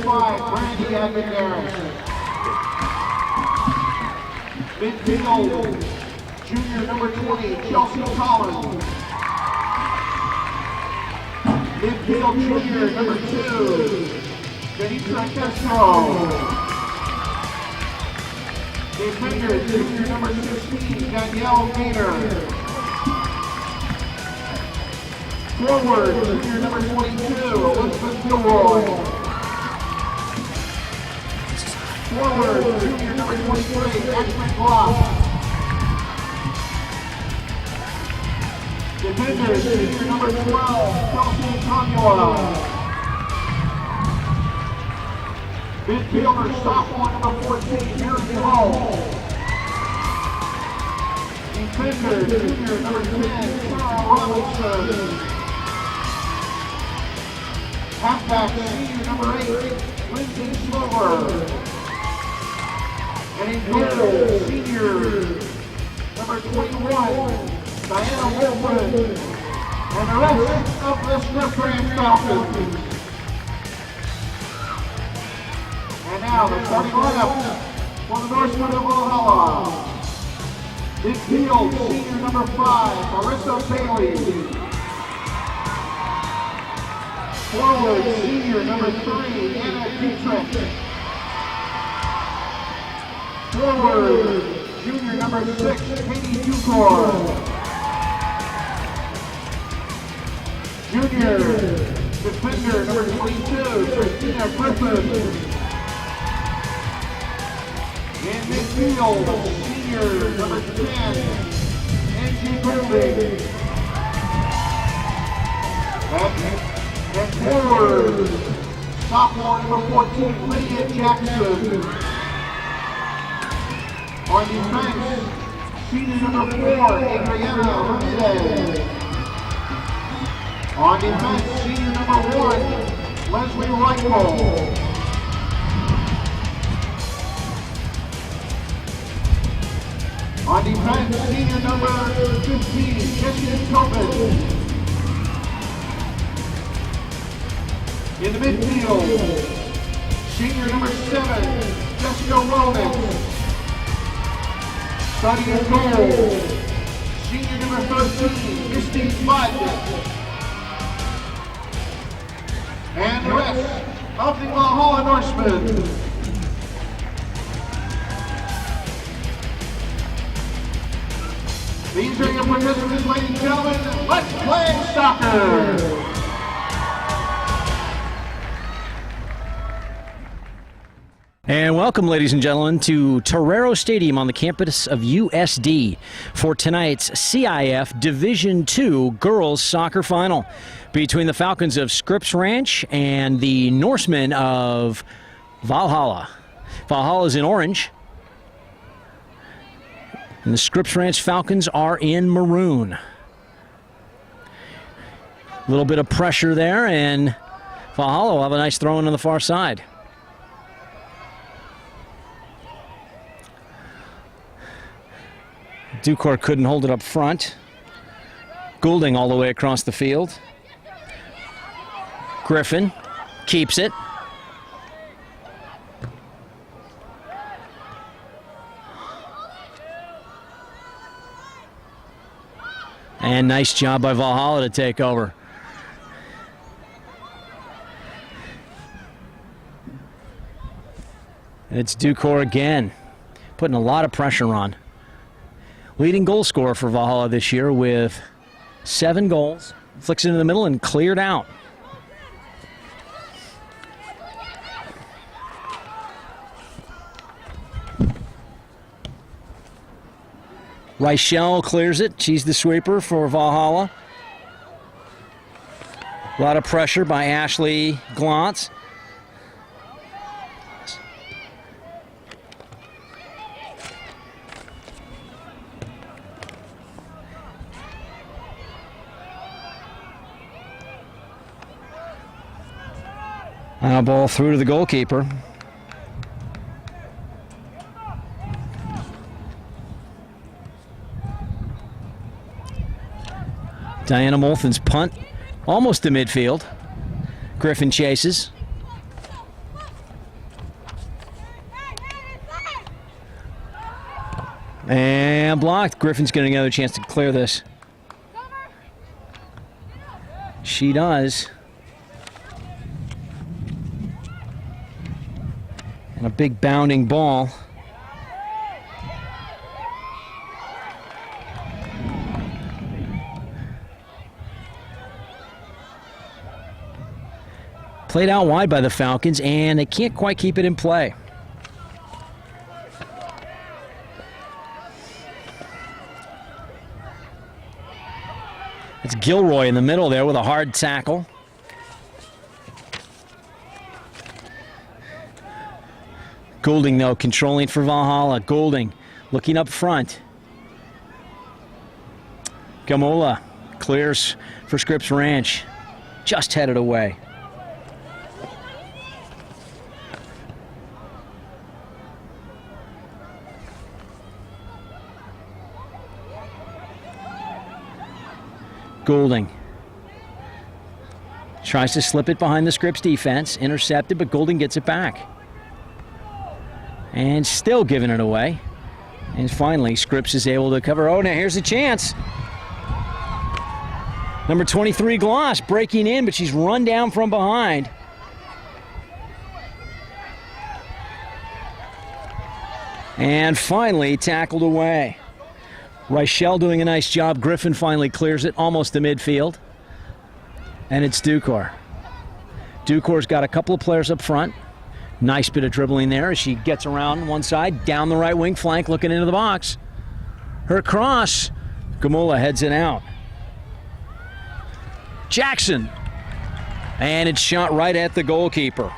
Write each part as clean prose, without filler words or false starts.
5, Brandy Aguilera. Midfield, junior number 20, Chelsea Collins. Midfield, junior number 2, Benita Castro. Defender, junior number 16, Danielle Gator. Forward, junior number 22, Elizabeth Gilroy. Forward, junior number 23, Ashman Glock. Defender, junior number 12, Kelsey Conua. Midfielder, sophomore number 14, Mary Hall. Defender, junior number 10, Sarah Robinson. Halfback, senior number 8, Lindsay Slover. And in goal, senior number 21, Diana Wolfman. And the rest of the Scripps Falcons. And now the starting lineup for the Norsemen of Valhalla. Midfield, senior number 5, Marissa Bailey. Forward, senior number 3, Anna Dietrich. Forward, junior number 6, Katie Ducor. Junior defender number 22, Christina Griffin. In midfield, senior number 10, Angie Golding. And forward, sophomore number 14, Lydia Jackson. On defense, senior number 4, Adriana Ramirez. On defense, senior number 1, Leslie Reichel. On defense, senior number 15, Jessica Tobin. In the midfield, senior number 7, Jessica Wellman. Starting in goal, senior number 13, Misty Mudd. And the rest of the Valhalla Norsemen. These are your participants, ladies and gentlemen. Let's play soccer! And welcome, ladies and gentlemen, to Torero Stadium on the campus of USD for tonight's CIF Division II Girls Soccer Final between the Falcons of Scripps Ranch and the Norsemen of Valhalla. Valhalla is in orange, and the Scripps Ranch Falcons are in maroon. A little bit of pressure there, and Valhalla will have a nice throw in on the far side. Ducor couldn't hold it up front. Goulding all the way across the field. Griffin keeps it. And nice job by Valhalla to take over. It's Ducor again, putting a lot of pressure on. Leading goal scorer for Valhalla this year with 7 goals. Flicks it in the middle and cleared out. Reichel clears it. She's the sweeper for Valhalla. A lot of pressure by Ashley Glantz. Now ball through to the goalkeeper. Diana Molthen's punt, almost to midfield. Griffin chases. And blocked. Griffin's getting another chance to clear this. She does. And a big bounding ball. Played out wide by the Falcons, and they can't quite keep it in play. It's Gilroy in the middle there with a hard tackle. Goulding, though, controlling for Valhalla. Goulding looking up front. Gamola clears for Scripps Ranch. Just headed away. Goulding tries to slip it behind the Scripps defense. Intercepted, but Goulding gets it back. And still giving it away. And finally, Scripps is able to cover. Oh, now here's a chance. Number 23, Gloss, breaking in, but she's run down from behind. And finally tackled away. Reichel doing a nice job. Griffin finally clears it almost to midfield. And it's Ducor. Ducor's got a couple of players up front. Nice bit of dribbling there as she gets around one side, down the right wing flank, looking into the box. Her cross. Gamola heads it out. Jackson. And it's shot right at the goalkeeper.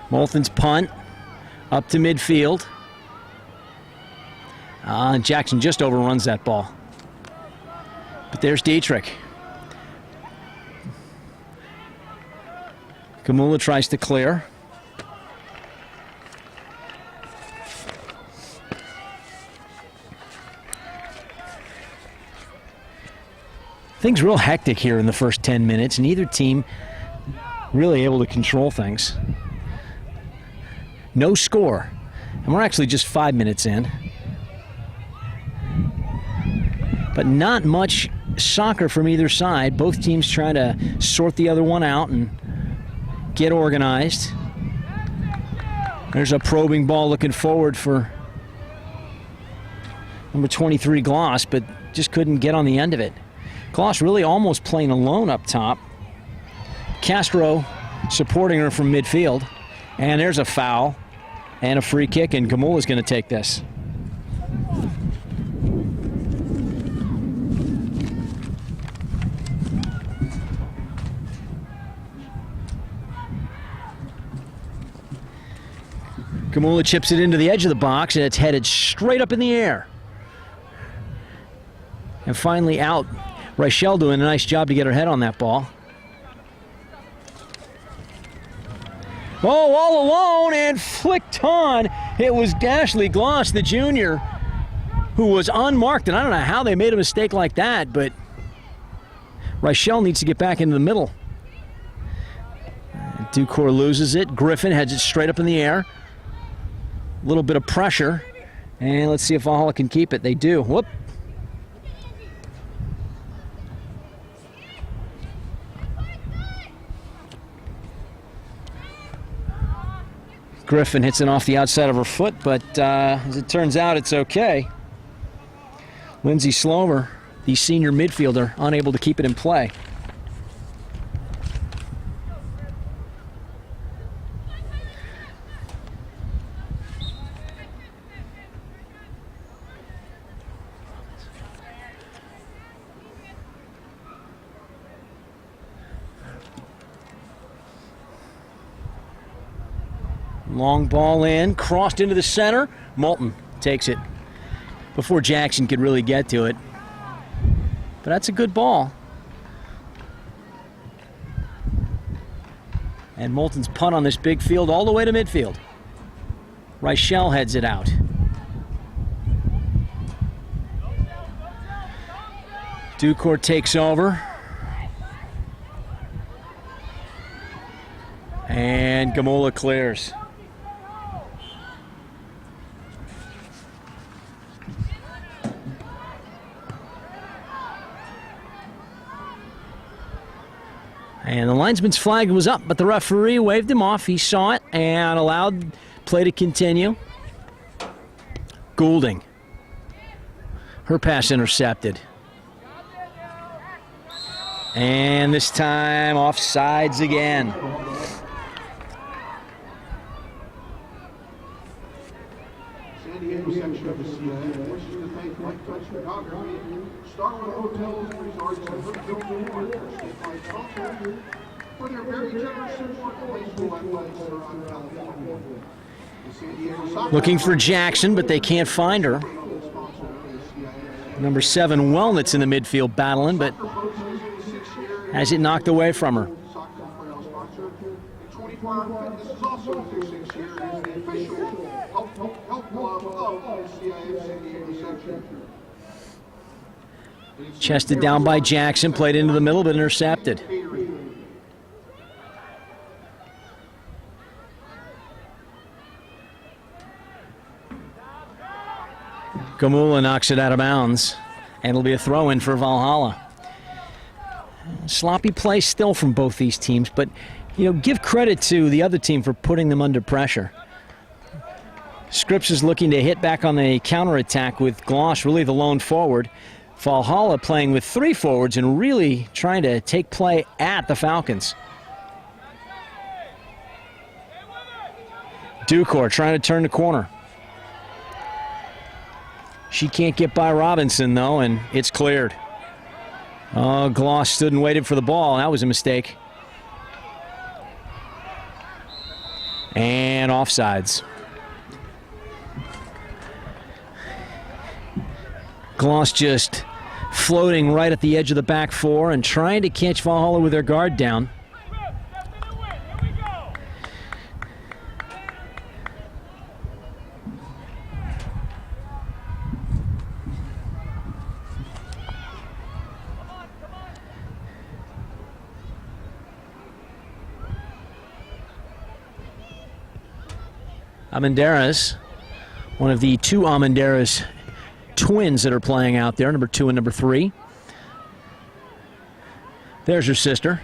Moulton's punt up to midfield. Jackson just overruns that ball. But there's Dietrich. Gamula tries to clear. Things real hectic here in the first 10 minutes. Neither team really able to control things. No score. And we're actually just 5 minutes in. But not much soccer from either side. Both teams trying to sort the other one out and get organized. There's a probing ball looking forward for number 23, Gloss, but just couldn't get on the end of it. Gloss really almost playing alone up top. Castro supporting her from midfield. And there's a foul and a free kick, and Gamula's going to take this. Gamula chips it into the edge of the box, and it's headed straight up in the air. And finally out. Reichel doing a nice job to get her head on that ball. Oh, all alone and flicked on. It was Ashley Gloss, the junior, who was unmarked. And I don't know how they made a mistake like that, but Reichel needs to get back into the middle. Ducor loses it. Griffin heads it straight up in the air. A little bit of pressure. And let's see if Valhalla can keep it. They do. Whoop. Griffin hits it off the outside of her foot, but as it turns out, it's okay. Lindsay Slover, the senior midfielder, unable to keep it in play. Long ball in, crossed into the center. Moulton takes it before Jackson could really get to it. But that's a good ball. And Moulton's punt on this big field all the way to midfield. Reichel heads it out. Ducor takes over. And Gamola clears. And the linesman's flag was up, but the referee waved him off. He saw it and allowed play to continue. Goulding. Her pass intercepted. And this time offsides again. San Diego section of the CIA wishes to thank White Touch Photography, Starwood Hotels and Resorts, and Brookfield Reward for their very generous support of high school athletics around California. The San Diego Soccer Looking for Jackson, but they can't find her. Number 7, Wellnitz in the midfield battling, but has it knocked away from her. This is also their 6th year as the official health club of the CIF San Diego section. Chested down by Jackson, played into the middle, but intercepted. Gamula knocks it out of bounds, and it'll be a throw-in for Valhalla. Sloppy play still from both these teams, but give credit to the other team for putting them under pressure. Scripps is looking to hit back on the counterattack with Gloss, really the lone forward. Valhalla playing with 3 forwards and really trying to take play at the Falcons. Ducor trying to turn the corner. She can't get by Robinson, though, and it's cleared. Oh, Gloss stood and waited for the ball. That was a mistake. And offsides. Gloss just floating right at the edge of the back 4 and trying to catch Valhalla with their guard down. Amenderas, one of the 2 Amenderas twins that are playing out there, number 2 and number 3. There's her sister.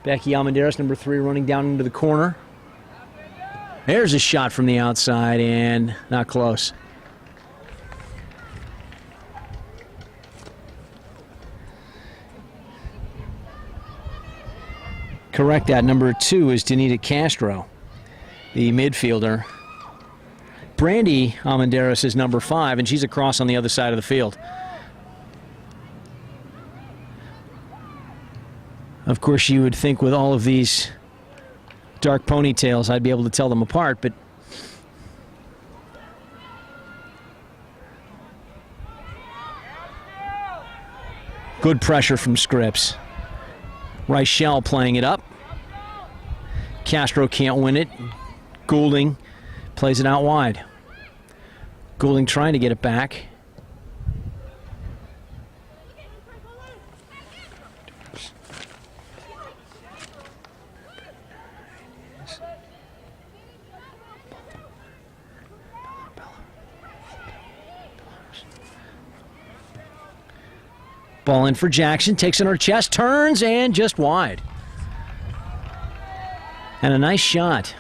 Becky Amenderas, number 3, running down into the corner. There's a shot from the outside and not close. Correct that. Number 2 is Danita Castro, the midfielder. Brandy Amenderas is number 5, and she's across on the other side of the field. Of course, you would think with all of these dark ponytails, I'd be able to tell them apart, but good pressure from Scripps. Reichel playing it up. Castro can't win it. Goulding plays it out wide. Goulding trying to get it back. Ball in for Jackson, takes it on her chest, turns, and just wide. And a nice shot.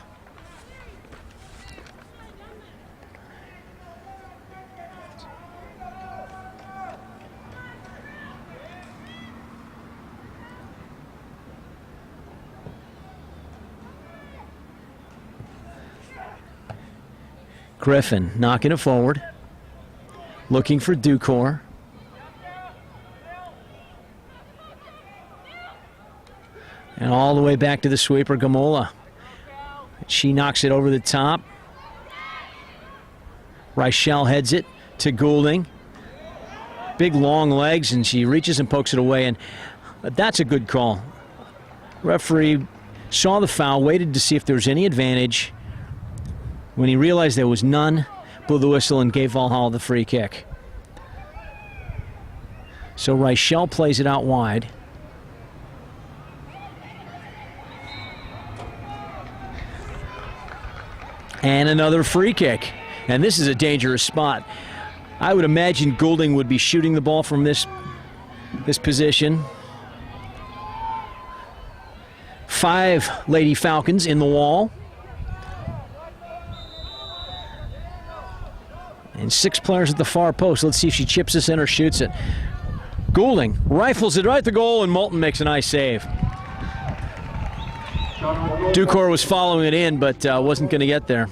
Griffin knocking it forward, looking for Ducor. And all the way back to the sweeper, Gamola. She knocks it over the top. Reichel heads it to Goulding. Big long legs, and she reaches and pokes it away, and that's a good call. Referee saw the foul, waited to see if there was any advantage. When he realized there was none, blew the whistle and gave Valhalla the free kick. So Reichel plays it out wide. And another free kick. And this is a dangerous spot. I would imagine Goulding would be shooting the ball from this position. 5 Lady Falcons in the wall. And 6 players at the far post. Let's see if she chips this in or shoots it. Goulding rifles it right at the goal, and Moulton makes a nice save. Ducor was following it in, but wasn't going to get there.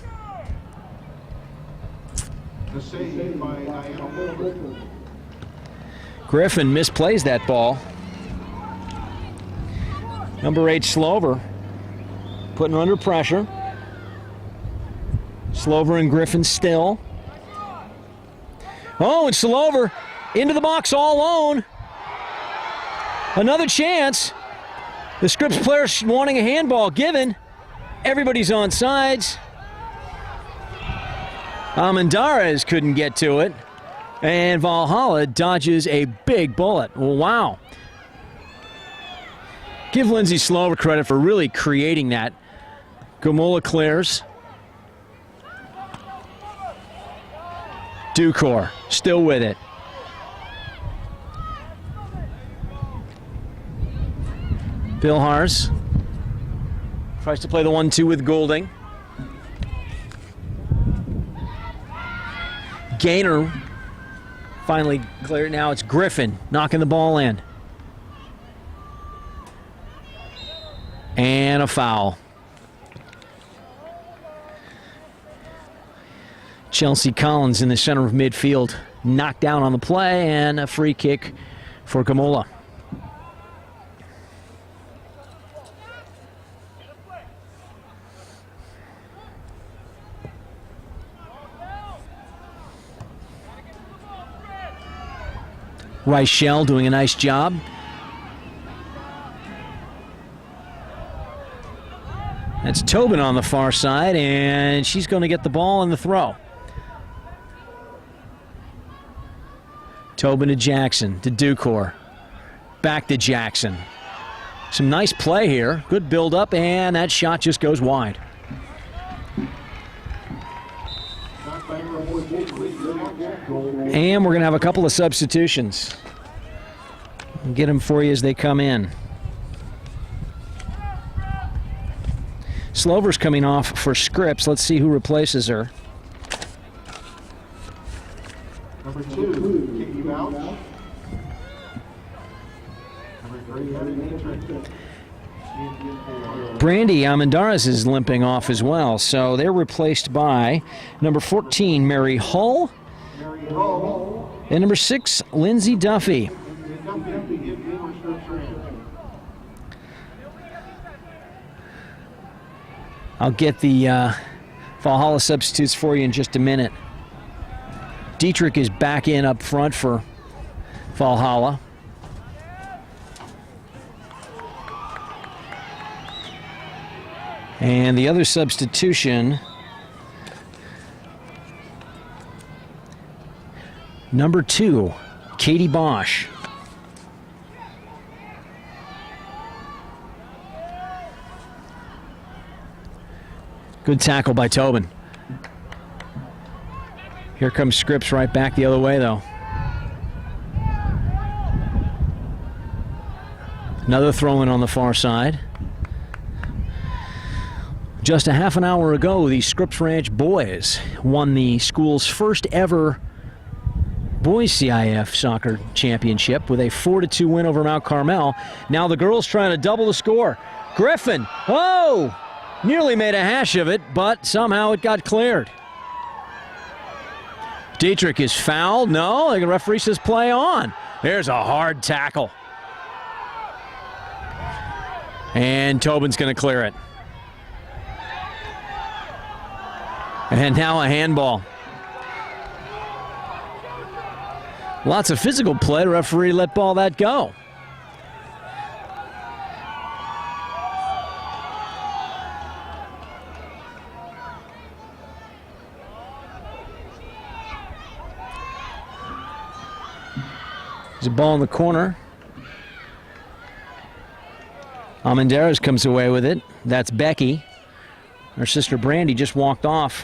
Griffin misplays that ball. Number 8, Slover, putting her under pressure. Slover and Griffin still. Oh, and Slover into the box all alone. Another chance. The Scripps players wanting a handball given. Everybody's on sides. Almendarez couldn't get to it. And Valhalla dodges a big bullet. Wow. Give Lindsay Slover credit for really creating that. Gamola clears. Ducor still with it. Bilhars tries to play the 1-2 with Goulding. Gaynor finally cleared. Now it's Griffin knocking the ball in. And a foul. Chelsea Collins in the center of midfield, knocked down on the play, and a free kick for Gamola. Reichel doing a nice job. That's Tobin on the far side, and she's going to get the ball in the throw. Tobin to Jackson, to Ducor. Back to Jackson. Some nice play here. Good build-up, and that shot just goes wide. And we're going to have a couple of substitutions. I'll get them for you as they come in. Slover's coming off for Scripps. Let's see who replaces her. Number 2, Kiki Bouch. Number 3, Brandy Almendarez is limping off as well, so they're replaced by number 14, Mary Hull, and number 6, Lindsay Duffy. I'll get the Valhalla substitutes for you in just a minute. Dietrich is back in up front for Valhalla. And the other substitution, number 2, Katie Bosch. Good tackle by Tobin. Here comes Scripps right back the other way, though. Another throw-in on the far side. Just a half an hour ago, the Scripps Ranch boys won the school's first ever boys CIF soccer championship with a 4-2 win over Mount Carmel. Now the girls trying to double the score. Griffin, oh! Nearly made a hash of it, but somehow it got cleared. Dietrich is fouled. No, the referee says play on. There's a hard tackle. And Tobin's going to clear it. And now a handball. Lots of physical play. The referee let that go. There's a ball in the corner. Almendarez comes away with it. That's Becky. Her sister Brandy just walked off.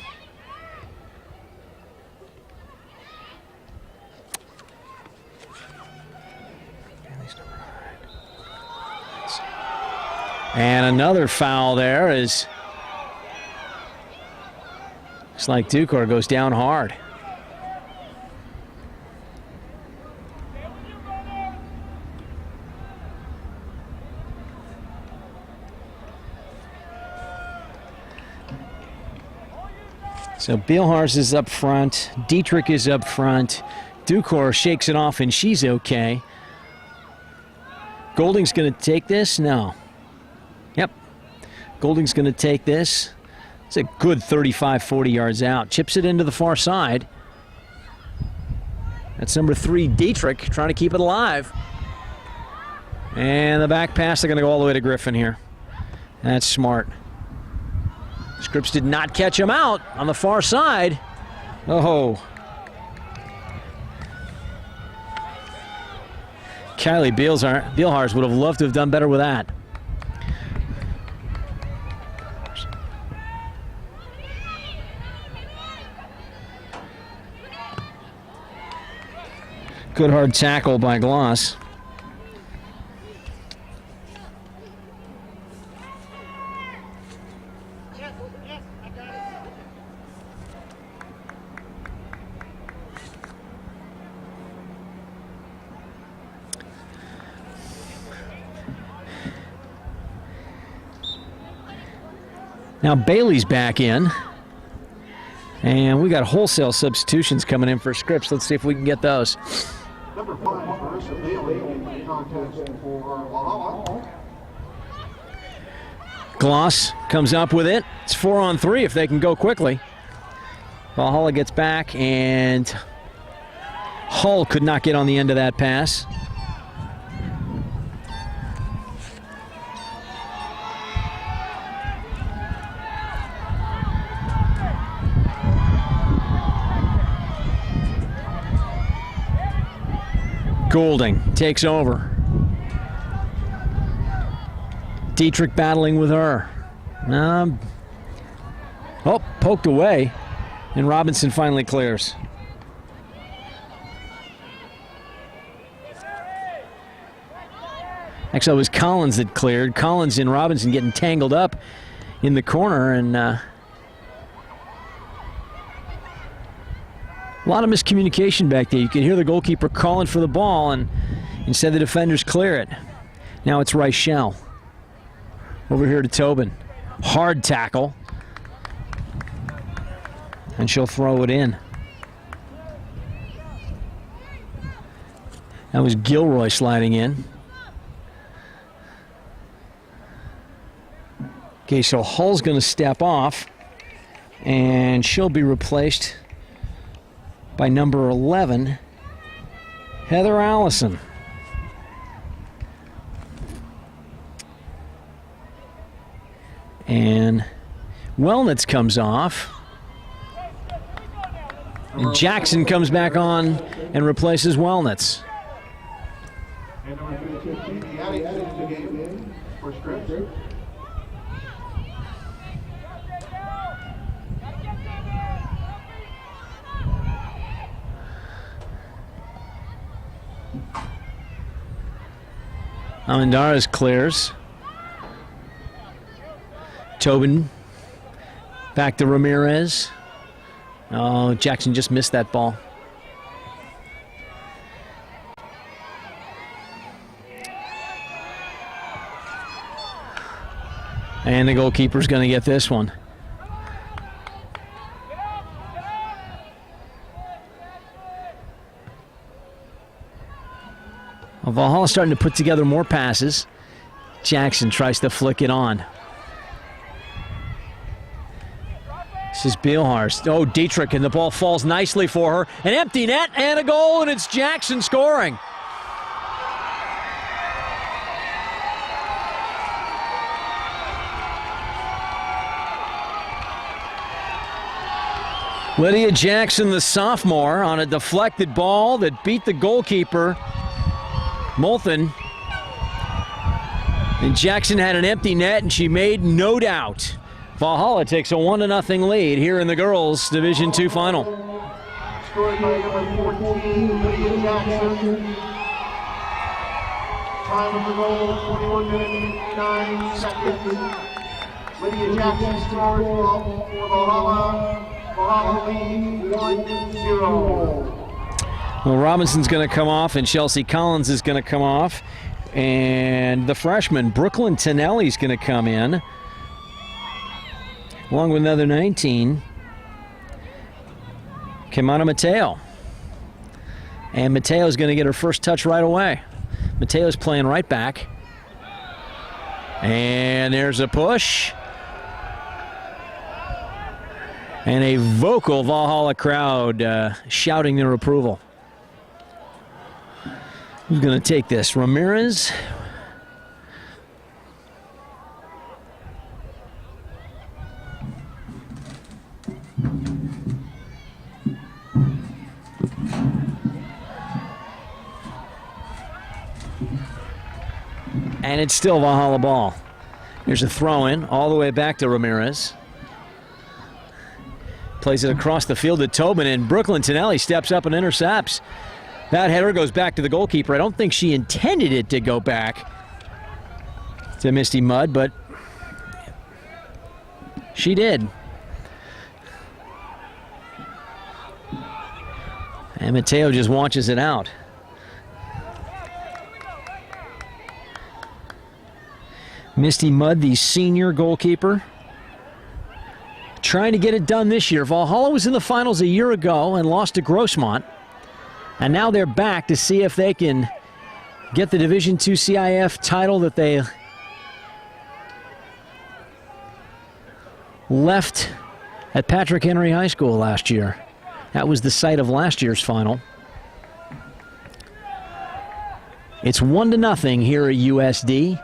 And another foul there is, it's like Dukor goes down hard. So Bielhars is up front, Dietrich is up front, Dukor shakes it off and she's okay. Golding's going to take this? No. Yep. Golding's going to take this. It's a good 35, 40 yards out. Chips it into the far side. That's number 3, Dietrich, trying to keep it alive. And the back pass, they're going to go all the way to Griffin here. That's smart. Scripps did not catch him out on the far side. Oh. Kylie Bielhars would have loved to have done better with that. Good hard tackle by Gloss. Now Bailey's back in, and we got wholesale substitutions coming in for Scripps. Let's see if we can get those. Number 5, Marissa Bailey in contest for Valhalla. Gloss comes up with it. It's 4-on-3 if they can go quickly. Valhalla gets back, and Hull could not get on the end of that pass. Golding takes over. Dietrich battling with her. Poked away, and Robinson finally clears. Actually, it was Collins that cleared. Collins and Robinson getting tangled up in the corner, and a lot of miscommunication back there. You can hear the goalkeeper calling for the ball, and instead the defenders clear it. Now it's Reichel. Over here to Tobin. Hard tackle. And she'll throw it in. That was Gilroy sliding in. Okay, so Hull's going to step off, and she'll be replaced by number 11, Heather Allison. And Wellnitz comes off. And Jackson comes back on and replaces Wellnitz. And number 15, the added to the game for Scripps. Almendarez clears. Tobin back to Ramirez. Oh, Jackson just missed that ball. And the goalkeeper's going to get this one. Well, Valhalla starting to put together more passes. Jackson tries to flick it on. This is Bielhars. Oh, Dietrich, and the ball falls nicely for her. An empty net and a goal, and it's Jackson scoring. Lydia Jackson, the sophomore, on a deflected ball that beat the goalkeeper Molthen. And Jackson had an empty net, and she made no doubt. Valhalla takes a 1-0 lead here in the girls' Division II final. Scored by number 14, Lydia Jackson. Time of the goal, 21 minutes, 59 seconds. Lydia Jackson scores for Valhalla. Valhalla leads 1-0. Well, Robinson's going to come off, and Chelsea Collins is going to come off. And the freshman, Brooklyn Tonelli, is going to come in, along with another 19, Kimana Mateo. And Mateo's going to get her first touch right away. Mateo's playing right back. And there's a push. And a vocal Valhalla crowd shouting their approval. Who's going to take this? Ramirez. And it's still Valhalla ball. Here's a throw-in all the way back to Ramirez. Plays it across the field to Tobin, and Brooklyn Tonelli steps up and intercepts. That header goes back to the goalkeeper. I don't think she intended it to go back to Misty Mudd, but she did. And Mateo just launches it out. Misty Mudd, the senior goalkeeper, trying to get it done this year. Valhalla was in the finals a year ago and lost to Grossmont. And now they're back to see if they can get the Division II CIF title that they left at Patrick Henry High School last year. That was the site of last year's final. It's 1-0 here at USD.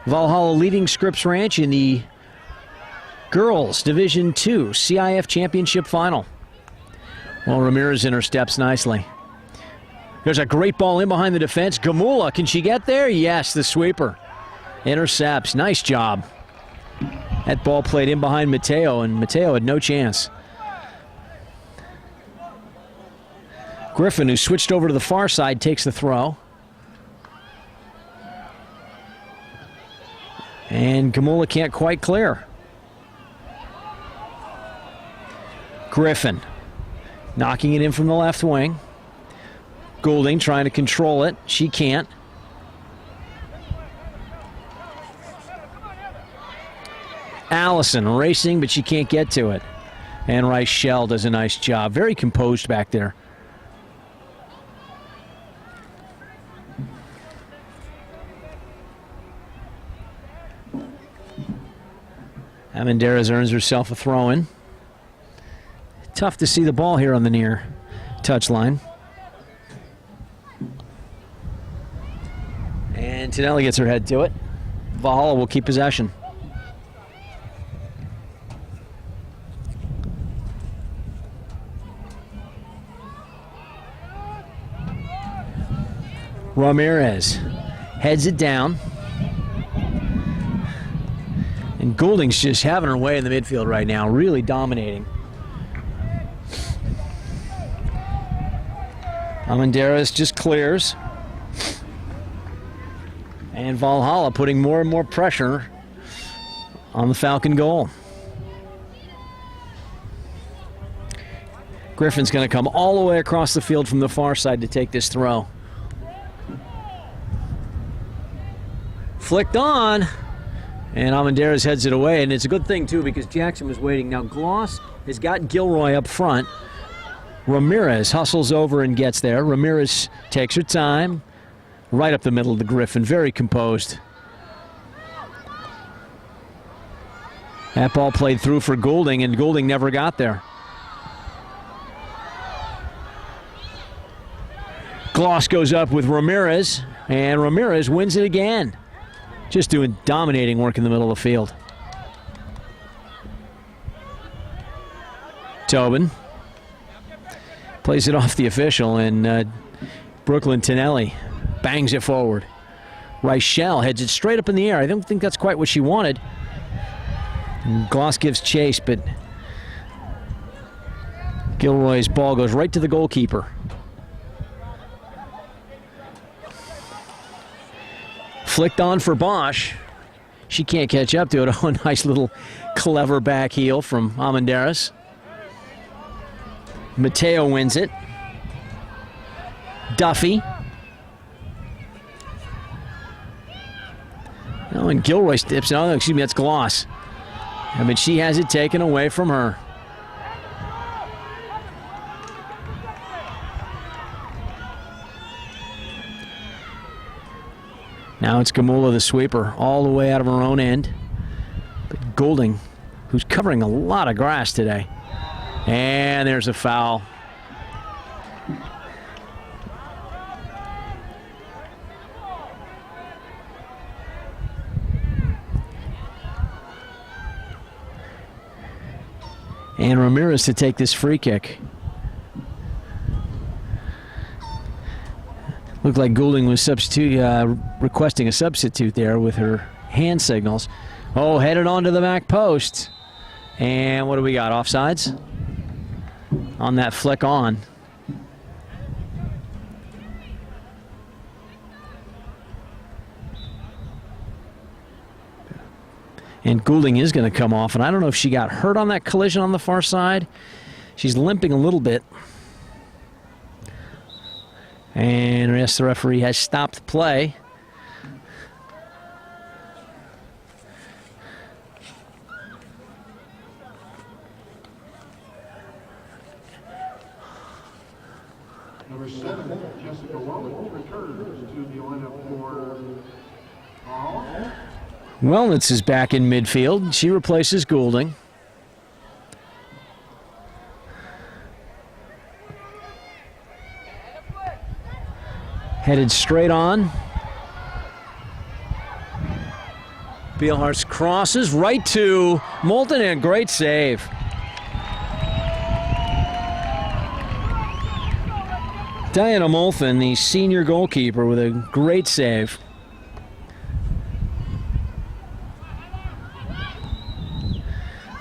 Valhalla leading Scripps Ranch in the girls Division II CIF Championship final. Well, Ramirez intercepts nicely. There's a great ball in behind the defense. Gamula, can she get there? Yes, the sweeper. Intercepts. Nice job. That ball played in behind Mateo, and Mateo had no chance. Griffin, who switched over to the far side, takes the throw. And Gamula can't quite clear. Griffin knocking it in from the left wing. Goulding trying to control it. She can't. Allison racing, but she can't get to it. And Rice Shell does a nice job. Very composed back there. Amenderas earns herself a throw-in. Tough to see the ball here on the near touchline. And Tonelli gets her head to it. Valhalla will keep possession. Ramirez heads it down. And Goulding's just having her way in the midfield right now, really dominating. Amenderas just clears. And Valhalla putting more and more pressure on the Falcon goal. Griffin's going to come all the way across the field from the far side to take this throw. Flicked on. And Amenderas heads it away, and it's a good thing, too, because Jackson was waiting. Now, Gloss has got Gilroy up front. Ramirez hustles over and gets there. Ramirez takes her time. Right up the middle of the Griffin. Very composed. That ball played through for Goulding, and Goulding never got there. Gloss goes up with Ramirez, and Ramirez wins it again. Just doing dominating work in the middle of the field. Tobin plays it off the official, and Brooklyn Tonelli bangs it forward. Reichel heads it straight up in the air. I don't think that's quite what she wanted. And Gloss gives chase, but Gilroy's ball goes right to the goalkeeper. Flicked on for Bosch. She can't catch up to it. Oh, nice little clever back heel from Amenderis. Mateo wins it. Duffy. Oh, and Gilroy steps. Oh, excuse me, that's Gloss. I mean, she has it taken away from her. Now it's Gamula, the sweeper, all the way out of her own end. But Goulding, who's covering a lot of grass today. And there's a foul. And Ramirez to take this free kick. Looked like Goulding was requesting a substitute there with her hand signals. Oh, headed onto the back post. And what do we got? Offsides? On that flick on. And Goulding is going to come off, and I don't know if she got hurt on that collision on the far side. She's limping a little bit. And yes, the referee has stopped play. Number 7, Jessica Wellnitz returns to the lineup for Wellnitz is back in midfield. She replaces Goulding. Headed straight on. Beelhart's crosses right to Moulton, and great save. Diana Moulton, the senior goalkeeper, with a great save.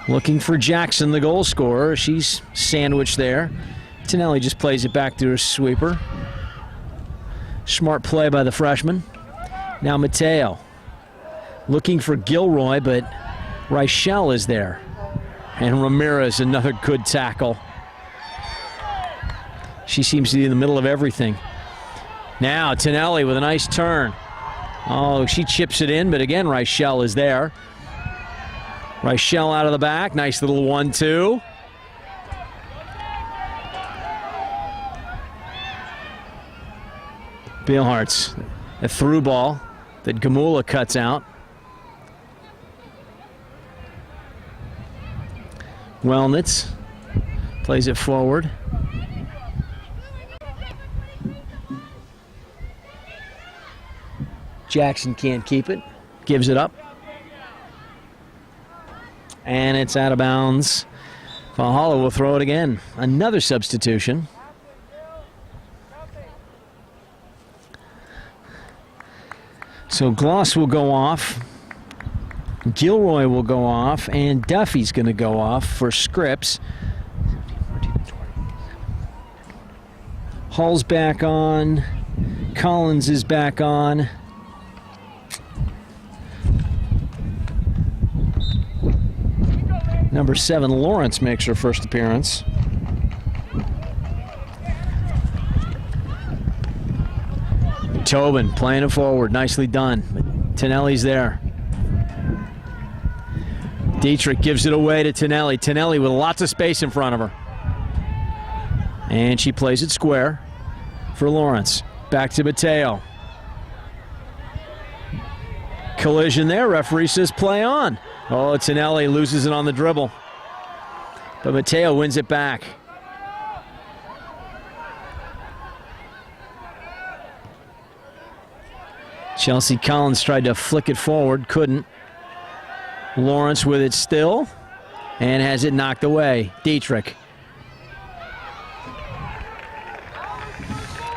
Looking for Jackson, the goal scorer. She's sandwiched there. Tonelli just plays it back to her sweeper. Smart play by the freshman. Now Mateo looking for Gilroy, but Reichel is there. And Ramirez, another good tackle. She seems to be in the middle of everything. Now Tonelli with a nice turn. Oh, she chips it in, but again, Reichel is there. Reichel out of the back. Nice little 1-2. Beelhart's a through ball that Gamula cuts out. Wellnitz plays it forward. Jackson can't keep it. Gives it up. And it's out of bounds. Valhalla will throw it again. Another substitution. So Gloss will go off. Gilroy will go off. And Duffy's going to go off for Scripps. Hull's back on. Collins is back on. Number 7, Lawrence, makes her first appearance. Tobin playing it forward. Nicely done. Tonelli's there. Dietrich gives it away to Tonelli. Tonelli with lots of space in front of her. And she plays it square for Lawrence. Back to Mateo. Collision there. Referee says play on. Oh, Tonelli loses it on the dribble. But Mateo wins it back. Chelsea Collins tried to flick it forward, couldn't. Lawrence with it still, and has it knocked away. Dietrich.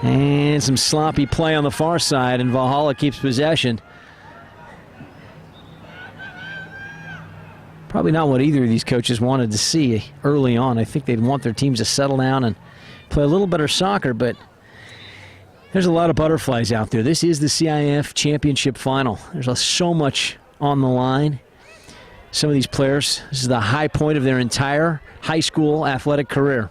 And And some sloppy play on the far side, and Valhalla keeps possession. Probably not what either of these coaches wanted to see early on. I think they'd want their teams to settle down and play a little better soccer, but there's a lot of butterflies out there. This is the CIF Championship Final. There's so much on the line. Some of these players, this is the high point of their entire high school athletic career.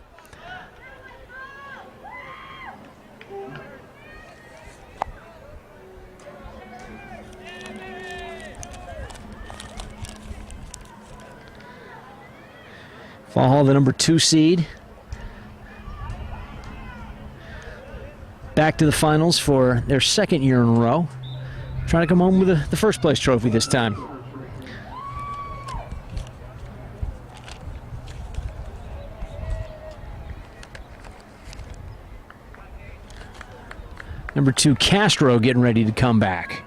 Valhalla, the number 2 seed. Back to the finals for their second year in a row. Trying to come home with the first place trophy this time. Number 2, Castro, getting ready to come back.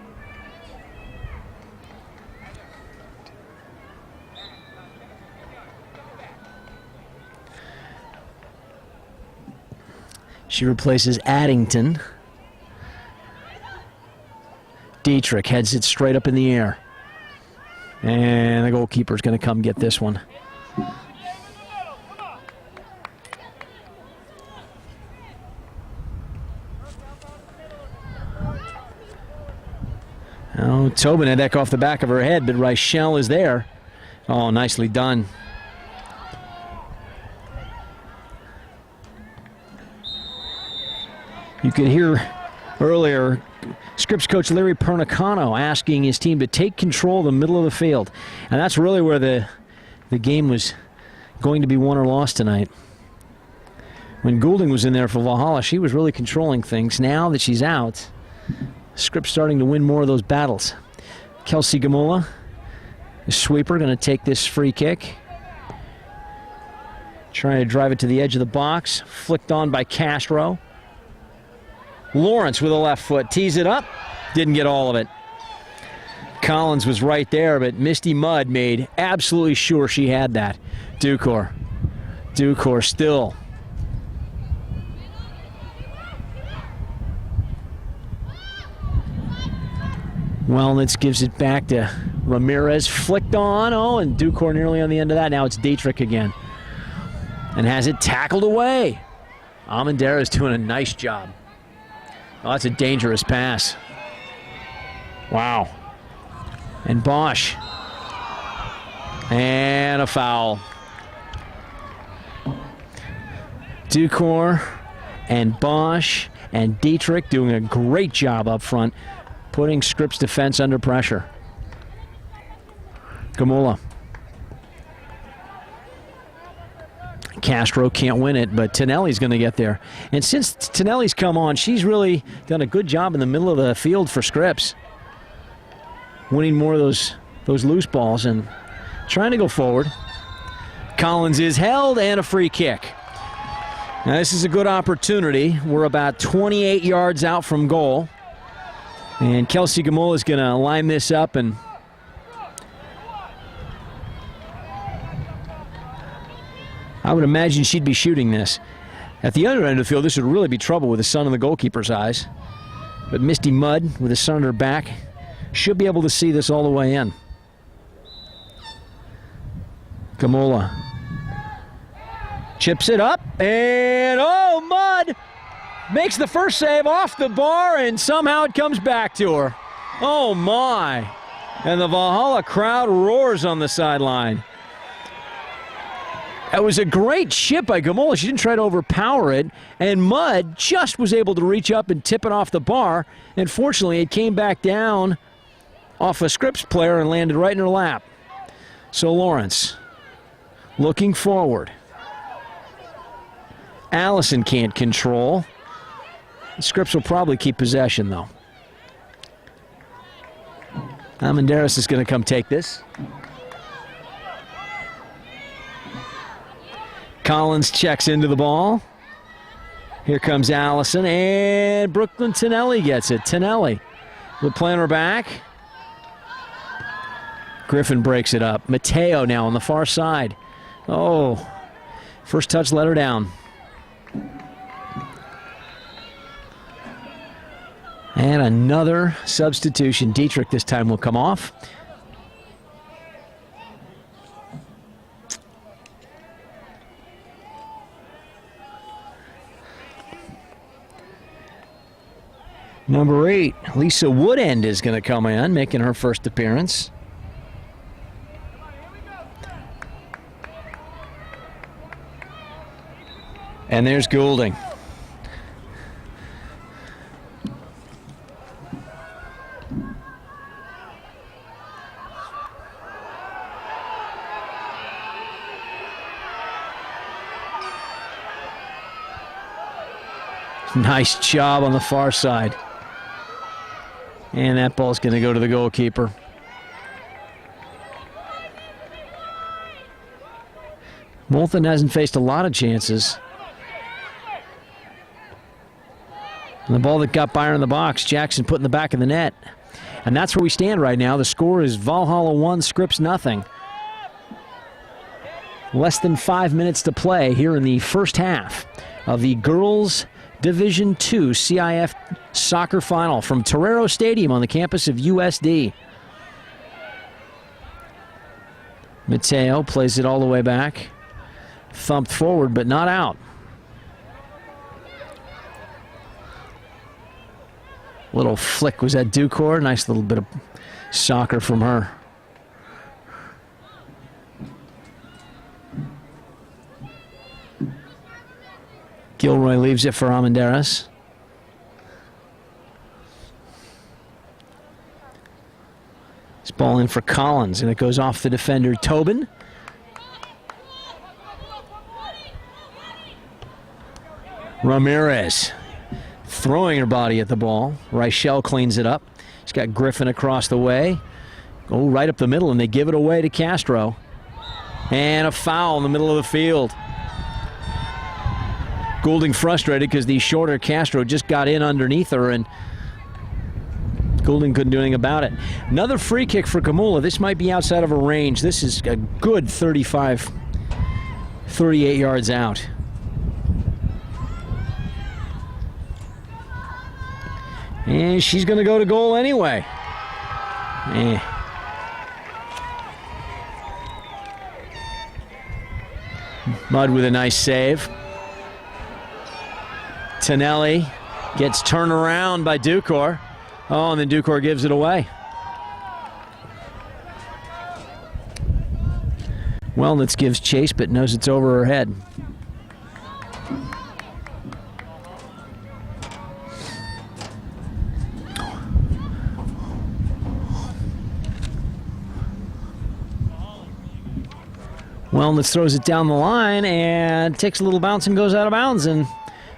She replaces Addington. Dietrich heads it straight up in the air. And the goalkeeper's going to come get this one. Oh, Tobin had that off the back of her head, but Reichel is there. Oh, nicely done. You could hear earlier Scripps coach Larry Pernicano asking his team to take control of the middle of the field. And that's really where the game was going to be won or lost tonight. When Goulding was in there for Valhalla, she was really controlling things. Now that she's out, Scripps starting to win more of those battles. Kelsey Gamola, the sweeper, going to take this free kick. Trying to drive it to the edge of the box. Flicked on by Castro. Lawrence with a left foot, tees it up, didn't get all of it. Collins was right there, but Misty Mudd made absolutely sure she had that. Ducor still. Wellnitz gives it back to Ramirez, flicked on, and Ducor nearly on the end of that. Now it's Dietrich again. And has it tackled away. Amandera is doing a nice job. Oh, that's a dangerous pass. Wow. And Bosch. And a foul. Ducor and Bosch and Dietrich doing a great job up front, putting Scripps defense under pressure. Gamola. Castro can't win it, but Tonelli's going to get there. And since Tonelli's come on, she's really done a good job in the middle of the field for Scripps. Winning more of those loose balls and trying to go forward. Collins is held and a free kick. Now this is a good opportunity. We're about 28 yards out from goal. And Kelsey Gamola is going to line this up and I would imagine she'd be shooting this. At the other end of the field, this would really be trouble with the sun in the goalkeeper's eyes. But Misty Mudd, with the sun on her back, should be able to see this all the way in. Gamola chips it up, and Mudd makes the first save off the bar, and somehow it comes back to her. Oh my. And the Valhalla crowd roars on the sideline. That was a great chip by Gamola. She didn't try to overpower it, and Mudd just was able to reach up and tip it off the bar, and fortunately it came back down off a Scripps player and landed right in her lap. So Lawrence looking forward. Allison can't control. Scripps will probably keep possession, though. Almendares is going to come take this. Collins checks into the ball. Here comes Allison, and Brooklyn Tonelli gets it. Tonelli will play on her back. Griffin breaks it up. Mateo now on the far side. Oh, first touch let her down. And another substitution. Dietrich this time will come off. Number 8, Lisa Woodend is going to come in, making her first appearance. And there's Goulding. Nice job on the far side. And that ball's going to go to the goalkeeper. Moulton hasn't faced a lot of chances. And the ball that got Byron in the box, Jackson put in the back of the net. And that's where we stand right now. The score is Valhalla 1, Scripps nothing. Less than 5 minutes to play here in the first half of the girls' Division II CIF soccer final from Torero Stadium on the campus of USD. Mateo plays it all the way back. Thumped forward, but not out. Little flick was at Ducor. Nice little bit of soccer from her. Gilroy leaves it for Armendaris. This ball in for Collins, and it goes off the defender, Tobin. Ramirez throwing her body at the ball. Reichel cleans it up. She's got Griffin across the way. Go right up the middle, and they give it away to Castro. And a foul in the middle of the field. Goulding frustrated because the shorter Castro just got in underneath her, and Goulding couldn't do anything about it. Another free kick for Kamula. This might be outside of her range. This is a good 38 yards out. And she's going to go to goal anyway. Mudd with a nice save. Tonelli gets turned around by Ducor. Oh, and then Ducor gives it away. Wellnitz gives chase, but knows it's over her head. Wellnitz throws it down the line and takes a little bounce and goes out of bounds, and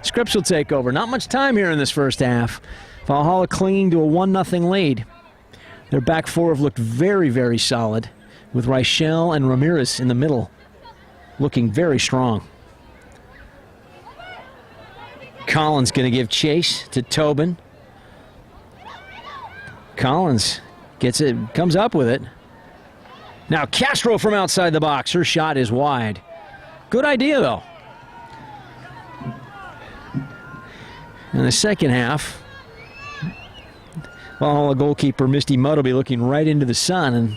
Scripps will take over. Not much time here in this first half. Valhalla clinging to a 1-0 lead. Their back four have looked very, very solid, with Reichel and Ramirez in the middle, looking very strong. Collins going to give chase to Tobin. Collins gets it, comes up with it. Now Castro from outside the box. Her shot is wide. Good idea, though. In the second half, Valhalla goalkeeper Misty Mudd will be looking right into the sun, and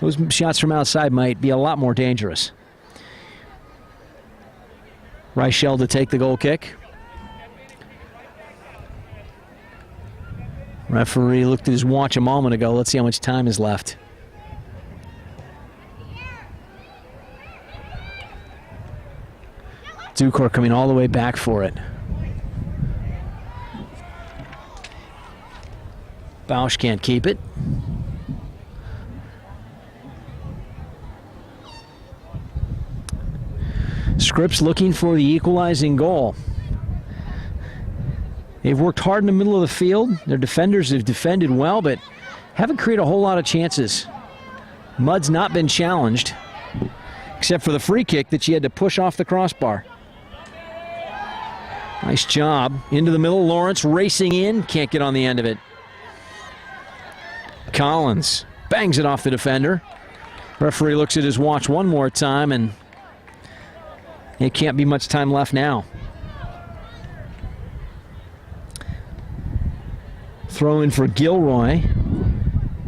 those shots from outside might be a lot more dangerous. Reichel to take the goal kick. Referee looked at his watch a moment ago. Let's see how much time is left. Ducor coming all the way back for it. Bausch can't keep it. Scripps looking for the equalizing goal. They've worked hard in the middle of the field. Their defenders have defended well, but haven't created a whole lot of chances. Mudd's not been challenged, except for the free kick that she had to push off the crossbar. Nice job. Into the middle, Lawrence racing in. Can't get on the end of it. Collins bangs it off the defender. Referee looks at his watch one more time, and it can't be much time left now. Throw in for Gilroy.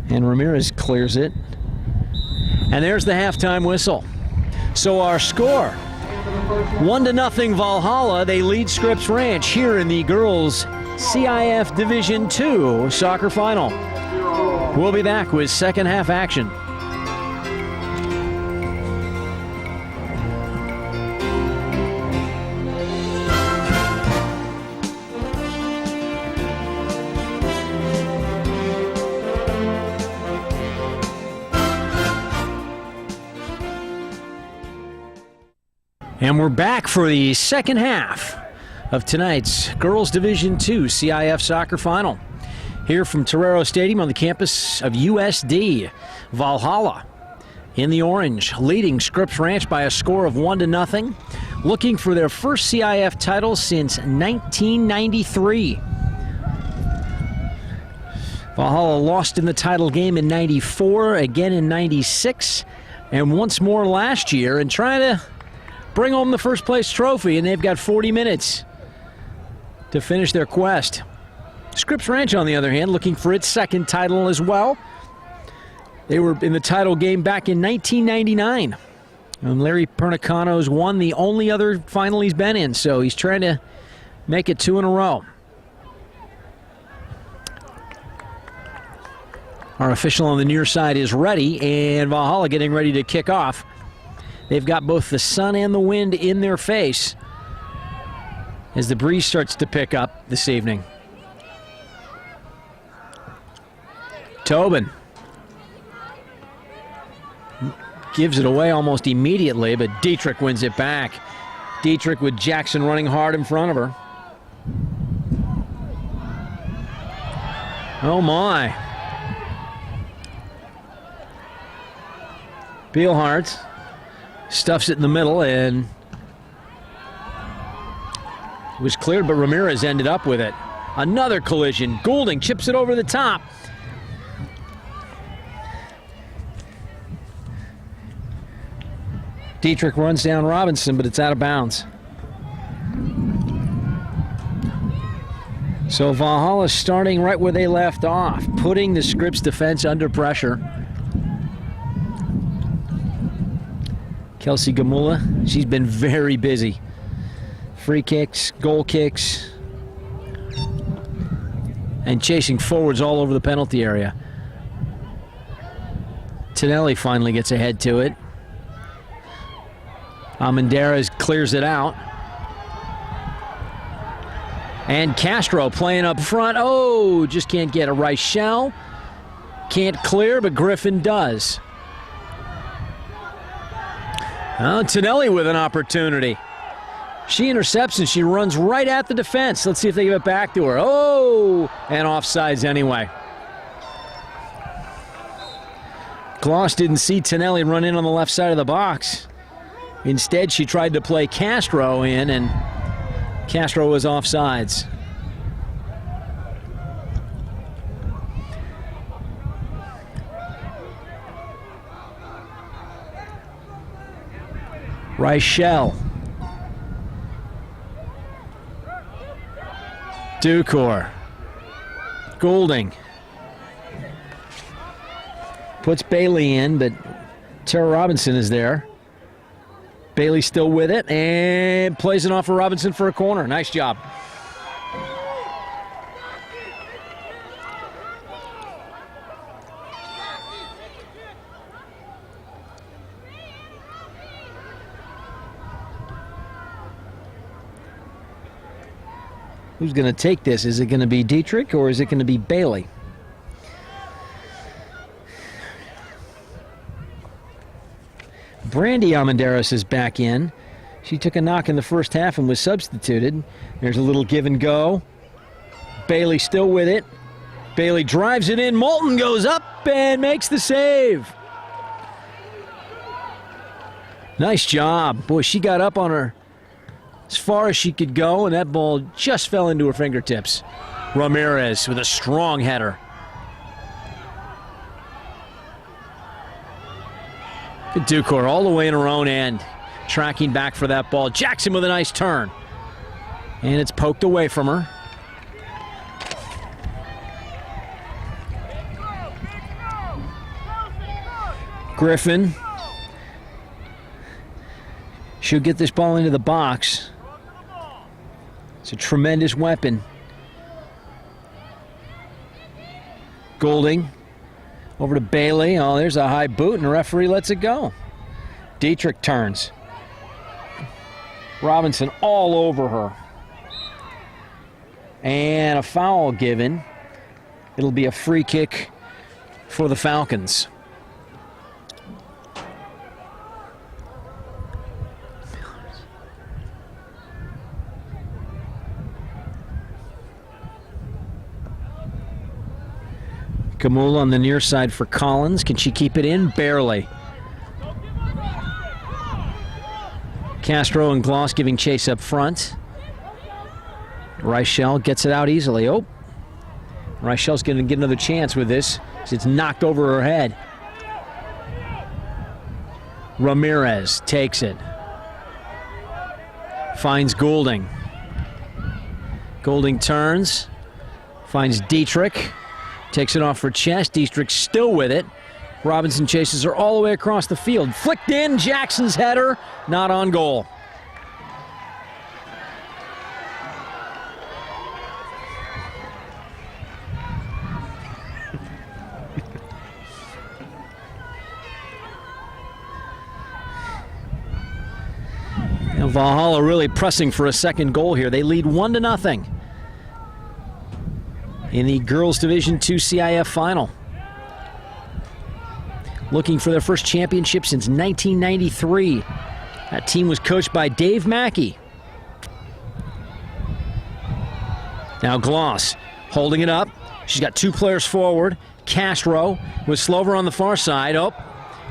And Ramirez clears it. And there's the halftime whistle. So our score, 1-0 Valhalla. They lead Scripps Ranch here in the girls CIF Division II soccer final. We'll be back with second half action. And we're back for the second half of tonight's Girls Division II CIF Soccer Final. Here from Torero Stadium on the campus of USD. Valhalla in the orange, leading Scripps Ranch by a score of 1-0, looking for their first CIF title since 1993. Valhalla lost in the title game in 94, again in 96, and once more last year, and trying to bring home the first place trophy, and they've got 40 minutes to finish their quest. Scripps Ranch, on the other hand, looking for its second title as well. They were in the title game back in 1999. And Larry Pernicano's won the only other final he's been in, so he's trying to make it 2 in a row. Our official on the near side is ready, and Valhalla getting ready to kick off. They've got both the sun and the wind in their face as the breeze starts to pick up this evening. Tobin gives it away almost immediately, but Dietrich wins it back. Dietrich with Jackson running hard in front of her. Oh my. Beelhart stuffs it in the middle and was cleared, but Ramirez ended up with it. Another collision. Goulding chips it over the top. Dietrich runs down Robinson, but it's out of bounds. So Valhalla starting right where they left off, putting the Scripps defense under pressure. Kelsey Gamula, she's been very busy. Free kicks, goal kicks, and chasing forwards all over the penalty area. Tonelli finally gets ahead to it. Almendarez clears it out. And Castro playing up front. Oh, just can't get a Reichel. Can't clear, but Griffin does. Oh, Tonelli with an opportunity. She intercepts and she runs right at the defense. Let's see if they give it back to her. Oh, and offsides anyway. Gloss didn't see Tonelli run in on the left side of the box. Instead, she tried to play Castro in, and Castro was offsides. Reichel. Ducor. Goulding. Puts Bailey in, but Tara Robinson is there. Bailey still with it and plays it off for Robinson for a corner. Nice job. Who's going to take this? Is it going to be Dietrich or is it going to be Bailey? Brandy Almendarez is back in. She took a knock in the first half and was substituted. There's a little give and go. Bailey still with it. Bailey drives it in. Moulton goes up and makes the save. Nice job. Boy, she got up on her as far as she could go, and that ball just fell into her fingertips. Ramirez with a strong header. Ducor all the way in her own end, tracking back for that ball. Jackson with a nice turn. And it's poked away from her. Griffin. She'll get this ball into the box. It's a tremendous weapon. Goulding over to Bailey. Oh, there's a high boot, and the referee lets it go. Dietrich turns. Robinson all over her. And a foul given. It'll be a free kick for the Falcons. Gamula on the near side for Collins. Can she keep it in? Barely. Castro and Gloss giving chase up front. Reichel gets it out easily. Oh, Reichel's going to get another chance with this. It's knocked over her head. Ramirez takes it. Finds Goulding. Goulding turns. Finds Dietrich. Takes it off her chest. Dietrich still with it. Robinson chases her all the way across the field. Flicked in. Jackson's header. Not on goal. Now Valhalla really pressing for a second goal here. They lead 1-0 in the Girls Division II CIF Final. Looking for their first championship since 1993. That team was coached by Dave Mackey. Now Gloss holding it up. She's got two players forward. Castro with Slover on the far side. Oh,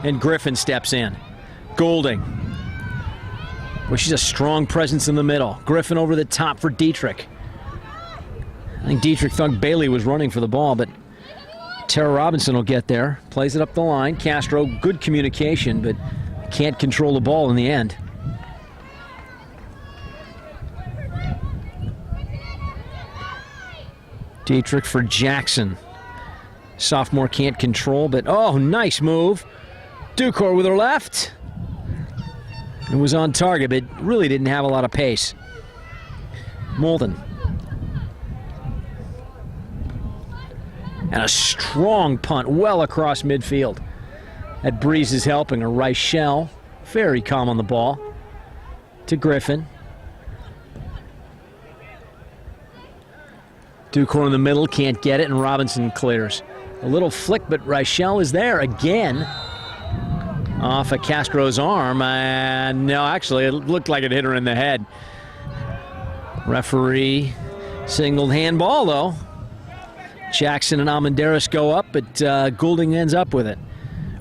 and Griffin steps in. Goulding. Well, she's a strong presence in the middle. Griffin over the top for Dietrich. I think Dietrich thought Bailey was running for the ball, but Tara Robinson will get there. Plays it up the line. Castro, good communication, but can't control the ball in the end. Dietrich for Jackson. Sophomore can't control, but oh, nice move. Ducor with her left. It was on target, but really didn't have a lot of pace. Molden. And a strong punt well across midfield. That breeze is helping her. Reichel, very calm on the ball. To Griffin. Ducor in the middle, can't get it, and Robinson clears. A little flick, but Reichel is there again. Off of Castro's arm. No, actually, it looked like it hit her in the head. Referee signaled handball, though. Jackson and Almendares go up, but Goulding ends up with it.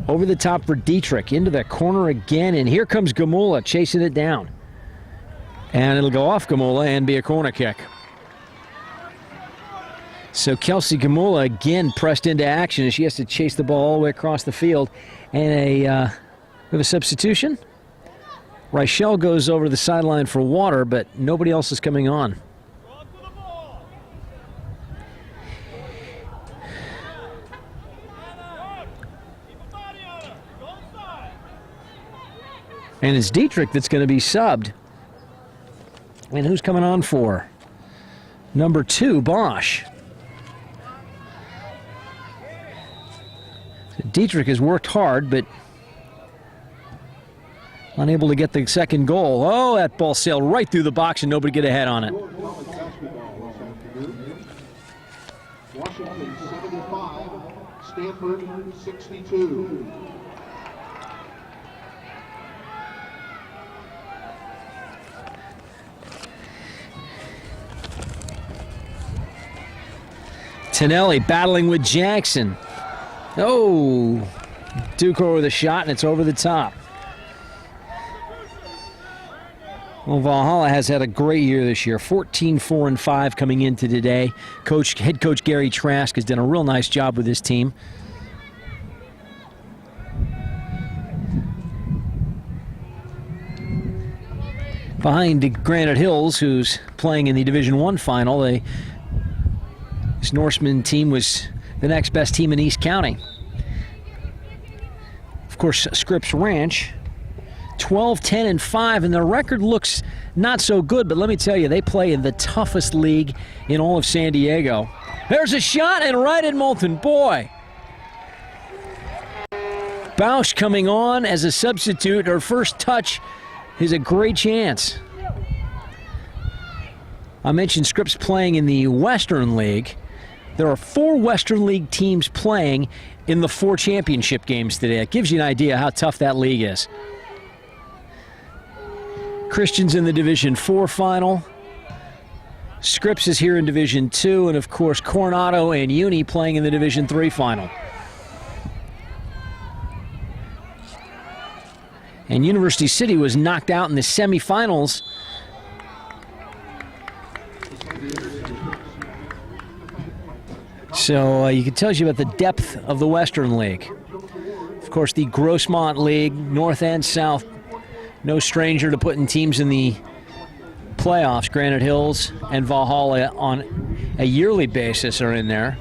Over the top for Dietrich, into the corner again, and here comes Gamula chasing it down. And it'll go off Gamula and be a corner kick. So Kelsey Gamula again pressed into action as she has to chase the ball all the way across the field. And we have a substitution. Reichel goes over to the sideline for water, but nobody else is coming on. And it's Dietrich that's going to be subbed. And who's coming on for? Number 2, Bosch. Dietrich has worked hard, but unable to get the second goal. Oh, that ball sailed right through the box and nobody get a head on it. Washington 75, Stanford 62. Tonelli battling with Jackson. Oh, Ducor with a shot, and it's over the top. Well, Valhalla has had a great year this year. 14-4-5 coming into today. Head coach Gary Trask has done a real nice job with his team. Behind Granite Hills, who's playing in the Division I final, this Norseman team was the next best team in East County. Of course, Scripps Ranch, 12-10-5, and their record looks not so good, but let me tell you, they play in the toughest league in all of San Diego. There's a shot, and right in Moulton. Boy. Bausch coming on as a substitute. Her first touch is a great chance. I mentioned Scripps playing in the Western League. There are 4 Western League teams playing in the 4 championship games today. It gives you an idea how tough that league is. Christian's in the Division 4 final. Scripps is here in Division 2, and of course Coronado and Uni playing in the Division 3 final. And University City was knocked out in the semifinals. So you can tell you about the depth of the Western League. Of course, the Grossmont League, North and South, no stranger to putting teams in the playoffs. Granite Hills and Valhalla on a yearly basis are in there.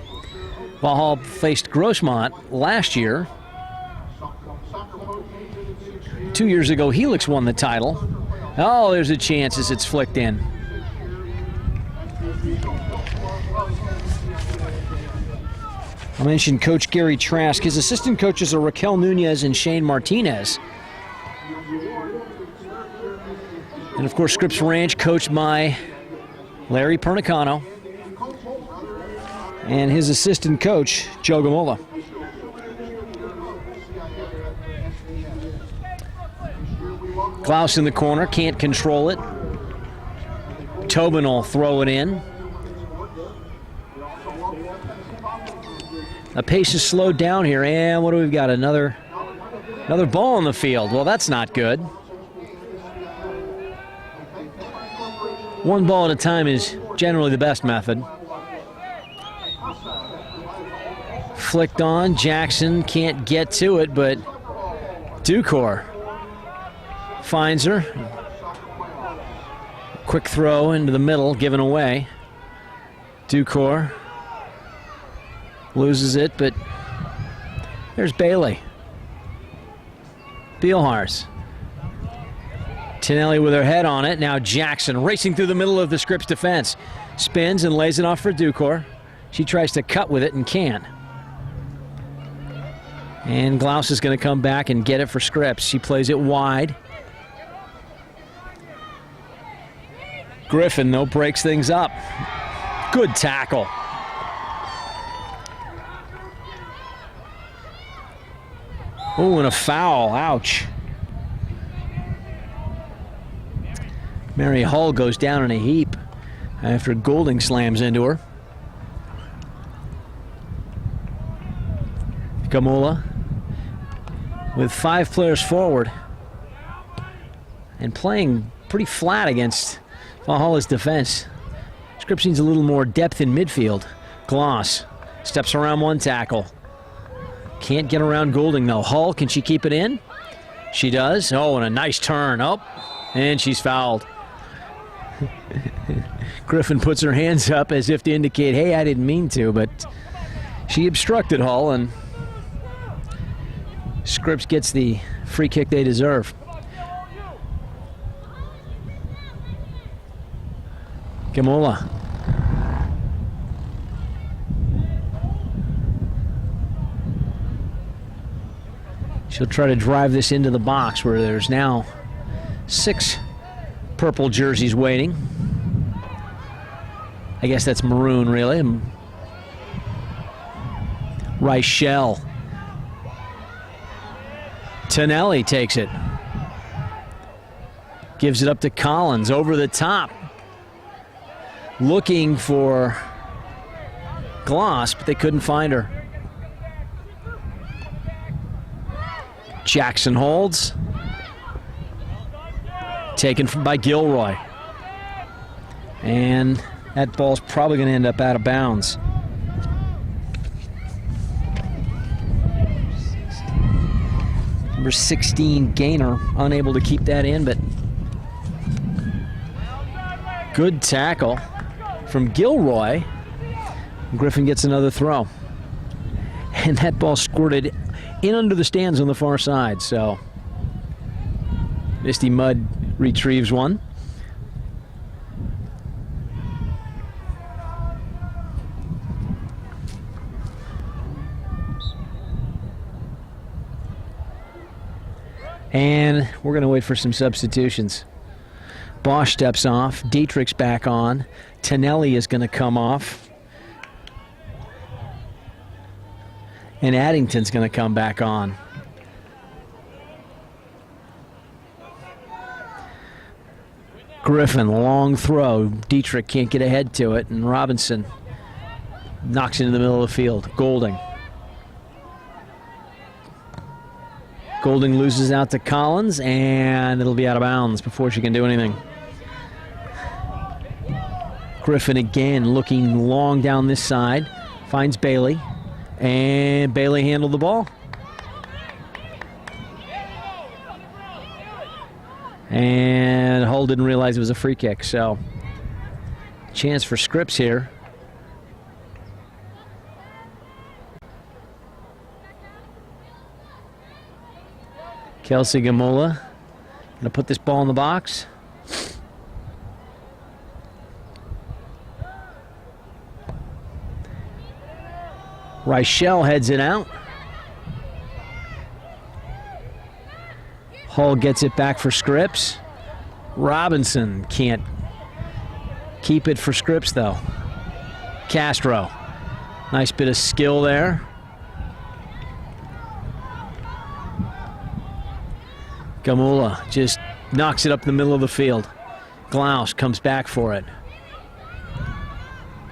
Valhalla faced Grossmont last year. 2 years ago, Helix won the title. Oh, there's a chance as it's flicked in. I mentioned Coach Gary Trask. His assistant coaches are Raquel Nunez and Shane Martinez. And of course, Scripps Ranch coached by Larry Pernicano and his assistant coach, Joe Gamola. Klaus in the corner, can't control it. Tobin will throw it in. The pace is slowed down here, and what do we got? Another ball on the field. Well, that's not good. One ball at a time is generally the best method. Flicked on, Jackson can't get to it, but Ducor finds her. Quick throw into the middle, given away. Ducor loses it, but there's Bailey. Bielhars. Tinelli with her head on it. Now Jackson racing through the middle of the Scripps defense. Spins and lays it off for Ducor. She tries to cut with it and can't. And Glaus is going to come back and get it for Scripps. She plays it wide. Griffin, though, breaks things up. Good tackle. Oh, and a foul. Ouch. Mary Hull goes down in a heap after Golding slams into her. Gamola with 5 players forward and playing pretty flat against Valhalla's defense. Scripps needs a little more depth in midfield. Gloss steps around one tackle. Can't get around Golding though. Hull, can she keep it in? She does. Oh, and a nice turn. Oh, and she's fouled. Griffin puts her hands up as if to indicate, hey, I didn't mean to, but she obstructed Hull, and Scripps gets the free kick they deserve. Gamola. She'll try to drive this into the box where there's now 6 purple jerseys waiting. I guess that's maroon, really. Reichel. Tinelli takes it. Gives it up to Collins over the top. Looking for Gloss, but they couldn't find her. Jackson holds. Taken by Gilroy. And that ball's probably going to end up out of bounds. Number 16, Gaynor, unable to keep that in, but good tackle from Gilroy. Griffin gets another throw. And that ball squirted in under the stands on the far side. So Misty Mud retrieves one. And we're going to wait for some substitutions. Bosch steps off. Dietrich's back on. Tonelli is going to come off. And Addington's going to come back on. Griffin, long throw. Dietrich can't get ahead to it, and Robinson knocks it into the middle of the field. Golding. Golding loses out to Collins, and it'll be out of bounds before she can do anything. Griffin again looking long down this side. Finds Bailey, and Bailey handled the ball. And Hull didn't realize it was a free kick, so chance for Scripps here. Kelsey Gamola going to put this ball in the box. Reichel heads it out. Hull gets it back for Scripps. Robinson can't keep it for Scripps, though. Castro. Nice bit of skill there. Gamula just knocks it up the middle of the field. Glaus comes back for it.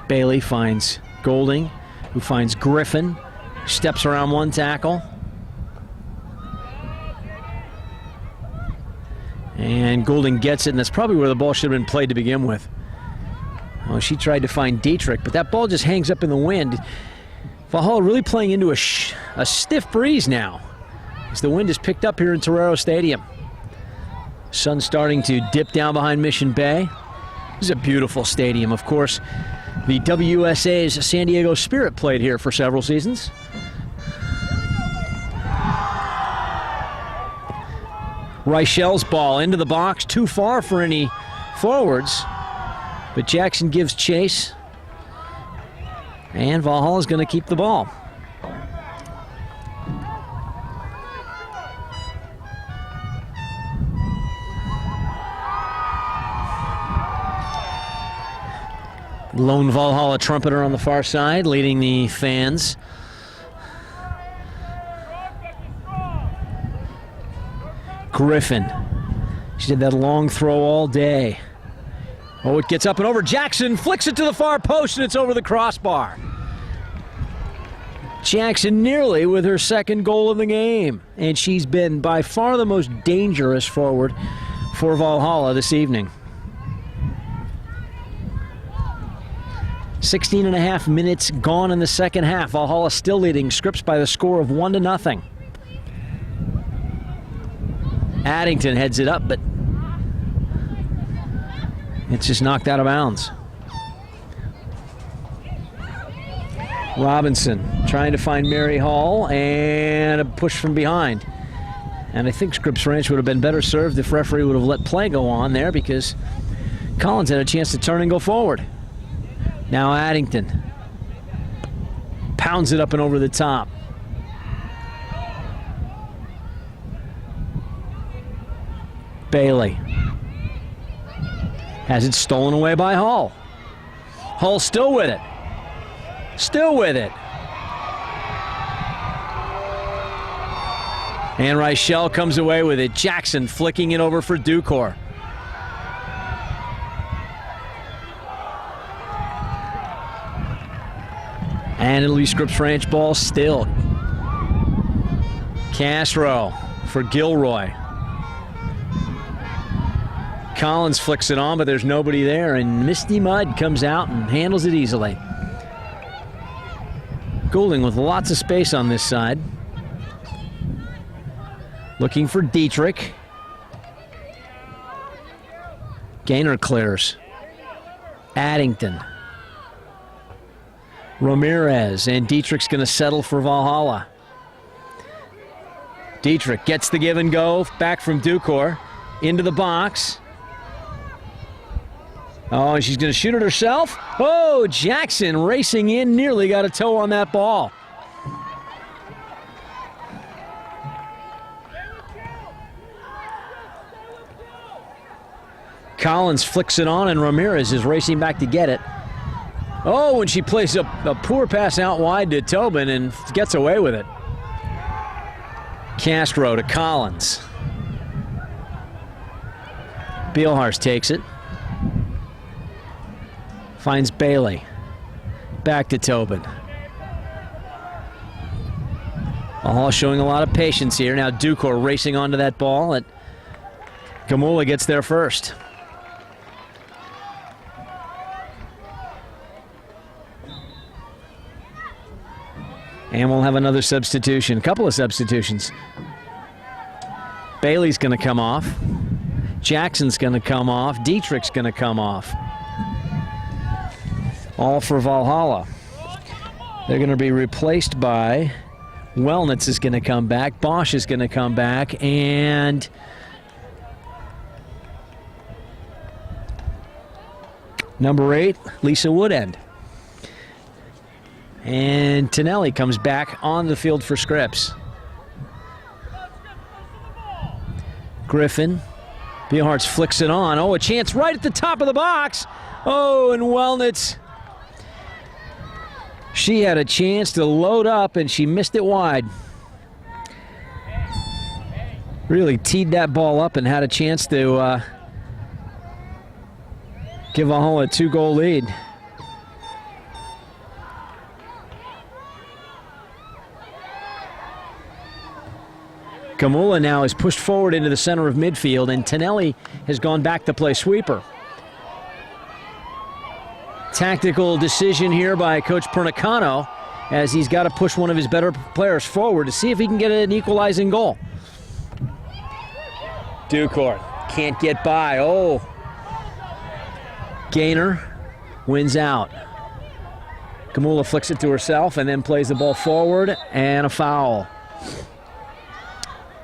Bailey finds Golding, who finds Griffin. Steps around one tackle. And Golding gets it, and that's probably where the ball should have been played to begin with. Oh, she tried to find Dietrich, but that ball just hangs up in the wind. Valhalla really playing into a stiff breeze now, as the wind is picked up here in Torero Stadium. Sun starting to dip down behind Mission Bay. This is a beautiful stadium. Of course, the WUSA's San Diego Spirit played here for several seasons. Reichel's ball into the box, too far for any forwards, but Jackson gives chase, and Valhalla is going to keep the ball. Lone Valhalla trumpeter on the far side, leading the fans. Griffin. She did that long throw all day. Oh, it gets up and over. Jackson flicks it to the far post, and it's over the crossbar. Jackson nearly with her second goal of the game, and she's been by far the most dangerous forward for Valhalla this evening. 16.5 minutes gone in the second half. Valhalla still leading Scripps by the score of 1-0. Addington heads it up, but it's just knocked out of bounds. Robinson trying to find Mary Hall, and a push from behind. And I think Scripps Ranch would have been better served if referee would have let play go on there, because Collins had a chance to turn and go forward. Now Addington pounds it up and over the top. Bailey has it stolen away by Hull. Hull still with it. Still with it. And Reichel comes away with it. Jackson flicking it over for Ducor. And it'll be Scripps Ranch ball still. Castro for Gilroy. Collins flicks it on, but there's nobody there, and Misty Mud comes out and handles it easily. Goulding with lots of space on this side. Looking for Dietrich. Gaynor clears. Addington. Ramirez, and Dietrich's going to settle for Valhalla. Dietrich gets the give and go back from Dukor into the box. Oh, and she's going to shoot it herself. Oh, Jackson racing in, nearly got a toe on that ball. Collins flicks it on, and Ramirez is racing back to get it. Oh, and she plays a poor pass out wide to Tobin and gets away with it. Castro to Collins. Bielhars takes it. Finds Bailey. Back to Tobin. All showing a lot of patience here. Now Dukor racing onto that ball, and Gamula gets there first. And we'll have another substitution, a couple of substitutions. Bailey's going to come off. Jackson's going to come off. Dietrich's going to come off. All for Valhalla. They're going to be replaced by Wellnitz is going to come back. Bosch is going to come back. And number 8, Lisa Woodend. And Tonelli comes back on the field for Scripps. Griffin. Bielhartz flicks it on. Oh, a chance right at the top of the box. Oh, and Wellnitz. She had a chance to load up, and she missed it wide. Really teed that ball up and had a chance to give Valhalla a 2-goal lead. Gamula now is pushed forward into the center of midfield, and Tonelli has gone back to play sweeper. Tactical decision here by Coach Pernicano, as he's got to push one of his better players forward to see if he can get an equalizing goal. Dukor can't get by. Oh. Gaynor wins out. Gamula flicks it to herself and then plays the ball forward, and a foul.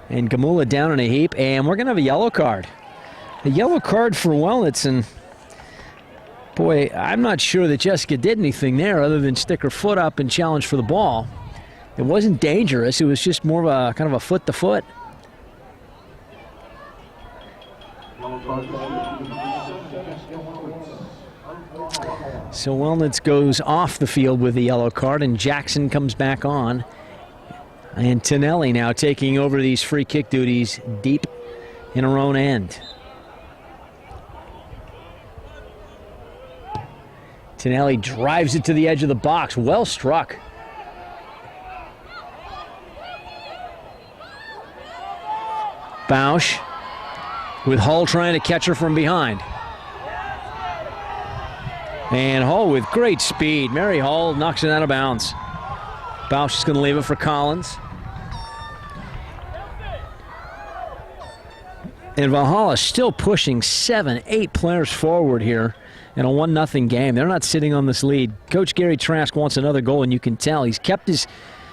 And Gamula down in a heap, and we're going to have a yellow card. A yellow card for Wellnitz, and boy, I'm not sure that Jessica did anything there other than stick her foot up and challenge for the ball. It wasn't dangerous. It was just more of a kind of a foot-to-foot. So Wellnitz goes off the field with the yellow card, and Jackson comes back on. And Tonelli now taking over these free kick duties deep in her own end. Tonelli drives it to the edge of the box. Well struck. Bausch with Hull trying to catch her from behind. And Hull with great speed. Mary Hull knocks it out of bounds. Bausch is going to leave it for Collins. And Valhalla still pushing 7, 8 players forward here in a 1-0 game. They're not sitting on this lead. Coach Gary Trask wants another goal, and you can tell. He's kept his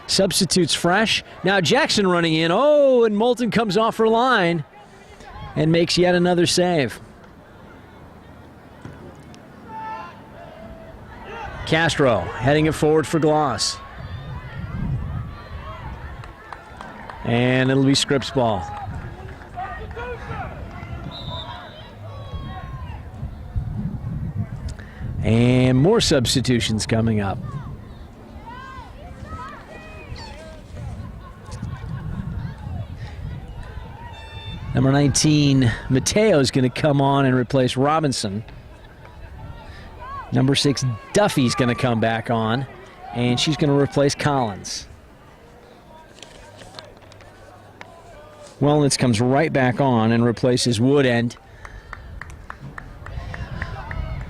substitutes fresh. Now Jackson running in. Oh, and Moulton comes off her line and makes yet another save. Castro heading it forward for Gloss. And it'll be Scripps ball. And more substitutions coming up. Number 19, Mateo is going to come on and replace Robinson. Number 6, Duffy's going to come back on, and she's going to replace Collins. Wellnitz comes right back on and replaces Woodend.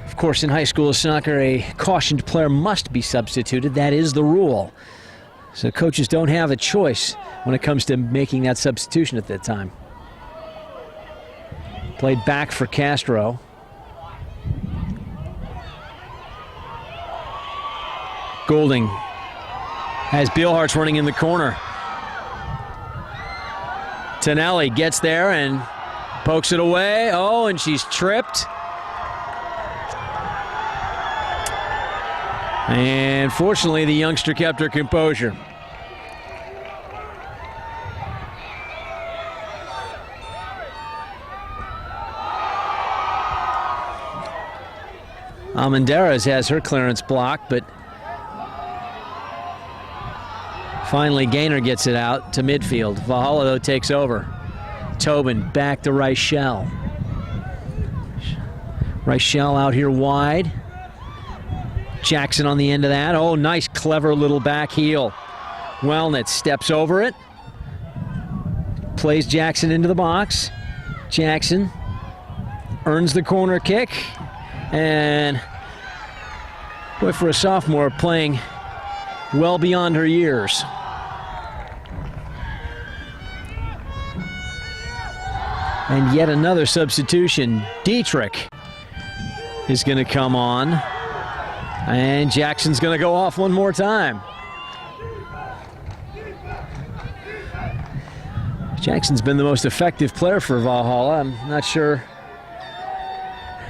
Of course, in high school soccer, a cautioned player must be substituted. That is the rule. So coaches don't have a choice when it comes to making that substitution at that time. Played back for Castro. Golding has Bielhartz running in the corner. Tonelli gets there and pokes it away. Oh, and she's tripped. And fortunately, the youngster kept her composure. Almendarez has her clearance blocked, but finally Gaynor gets it out to midfield. Valhalla, though, takes over. Tobin back to Reichel. Reichel out here wide. Jackson on the end of that. Oh, nice, clever little back heel. Wellnitz steps over it. Plays Jackson into the box. Jackson earns the corner kick. And boy, for a sophomore, playing well beyond her years. And yet another substitution. Dietrich is going to come on. And Jackson's going to go off one more time. Jackson's been the most effective player for Valhalla. I'm not sure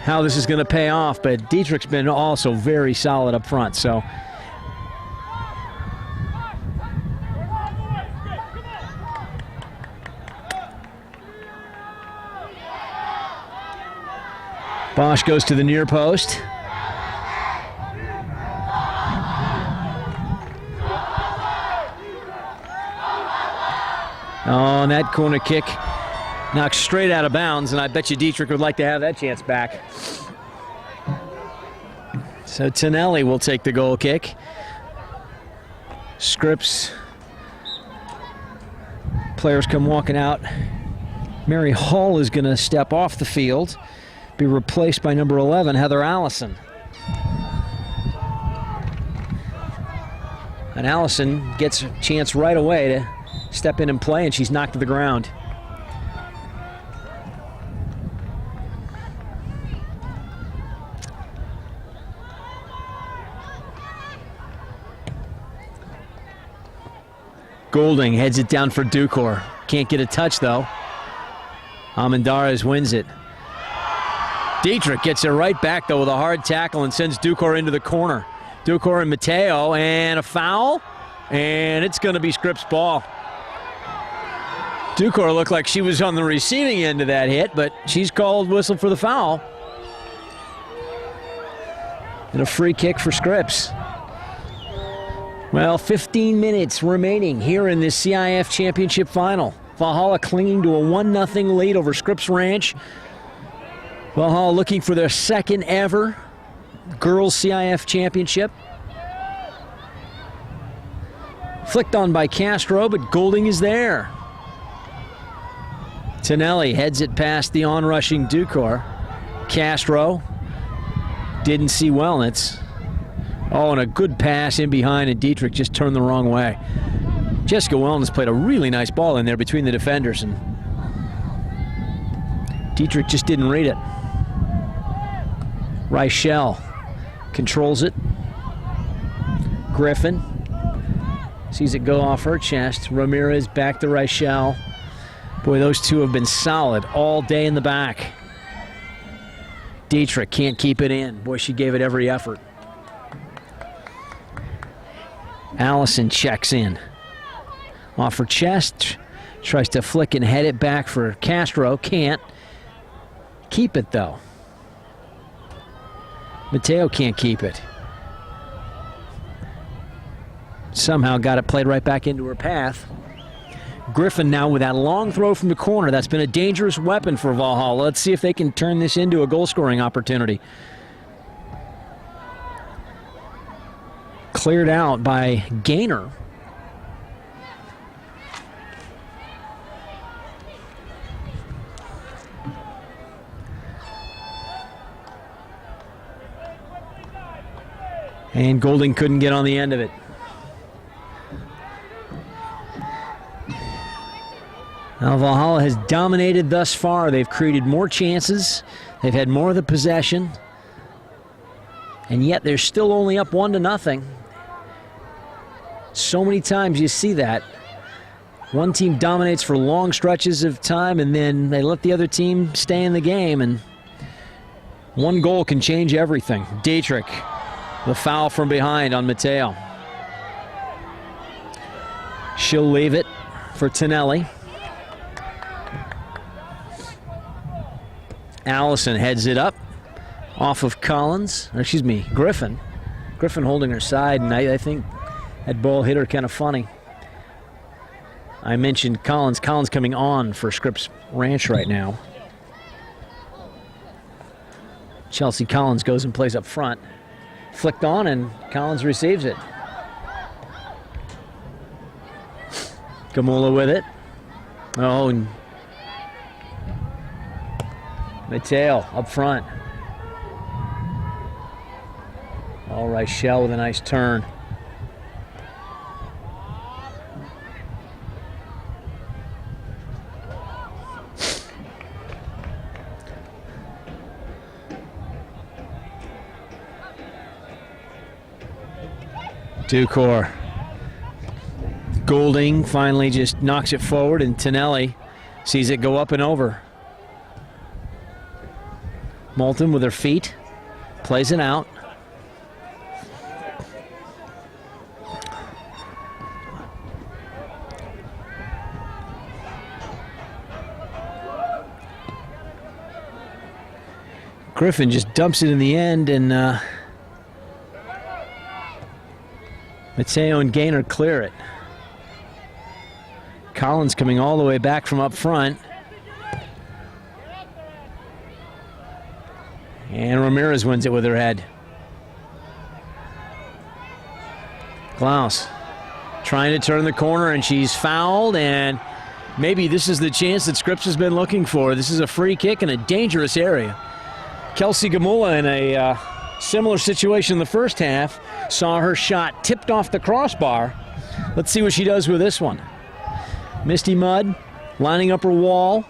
how this is going to pay off, but Dietrich's been also very solid up front. So Bosch goes to the near post. Oh, and that corner kick knocked straight out of bounds, and I bet you Dietrich would like to have that chance back. So Tonelli will take the goal kick. Scripps. Players come walking out. Mary Hall is going to step off the field, be replaced by number 11, Heather Allison. And Allison gets a chance right away to step in and play, and she's knocked to the ground. Golding heads it down for Ducor. Can't get a touch, though. Almendarez wins it. Dietrich gets it right back, though, with a hard tackle and sends Ducor into the corner. Ducor and Mateo, and a foul, and it's going to be Scripps' ball. Ducor looked like she was on the receiving end of that hit, but she's called whistle for the foul. And a free kick for Scripps. Well, 15 minutes remaining here in this CIF Championship Final. Valhalla clinging to a 1-0 lead over Scripps Ranch. Valhalla looking for their second ever Girls CIF Championship. Flicked on by Castro, but Golding is there. Tonelli heads it past the on-rushing Ducor. Castro didn't see Wellnitz. Oh, and a good pass in behind, and Dietrich just turned the wrong way. Jessica Wellnitz played a really nice ball in there between the defenders, and Dietrich just didn't read it. Reichel controls it. Griffin sees it go off her chest. Ramirez back to Reichel. Boy, those two have been solid all day in the back. Dietrich can't keep it in. Boy, she gave it every effort. Allison checks in. Off her chest. Tries to flick and head it back for Castro. Can't. Keep it, though. Mateo can't keep it. Somehow got it played right back into her path. Griffin now with that long throw from the corner. That's been a dangerous weapon for Valhalla. Let's see if they can turn this into a goal-scoring opportunity. Cleared out by Gaynor. And Golding couldn't get on the end of it. Now Valhalla has dominated thus far. They've created more chances. They've had more of the possession. And yet they're still only up 1-0. So many times you see that. One team dominates for long stretches of time, and then they let the other team stay in the game, and one goal can change everything. Dietrich, the foul from behind on Mateo. She'll leave it for Tonelli. Allison heads it up off of Griffin. Griffin holding her side, and I think that ball hit her kind of funny. I mentioned Collins. Collins coming on for Scripps Ranch right now. Chelsea Collins goes and plays up front. Flicked on, and Collins receives it. Gamula with it. Oh, and Mateo up front. All right, Shell with a nice turn. Ducor. Goulding finally just knocks it forward, and Tonelli sees it go up and over. Moulton with her feet, plays it out. Griffin just dumps it in the end, and Mateo and Gaynor clear it. Collins coming all the way back from up front. And Ramirez wins it with her head. Klaus trying to turn the corner, and she's fouled, and maybe this is the chance that Scripps has been looking for. This is a free kick in a dangerous area. Kelsey Gamula in a similar situation in the first half. Saw her shot tipped off the crossbar. Let's see what she does with this one. Misty Mudd lining up her wall.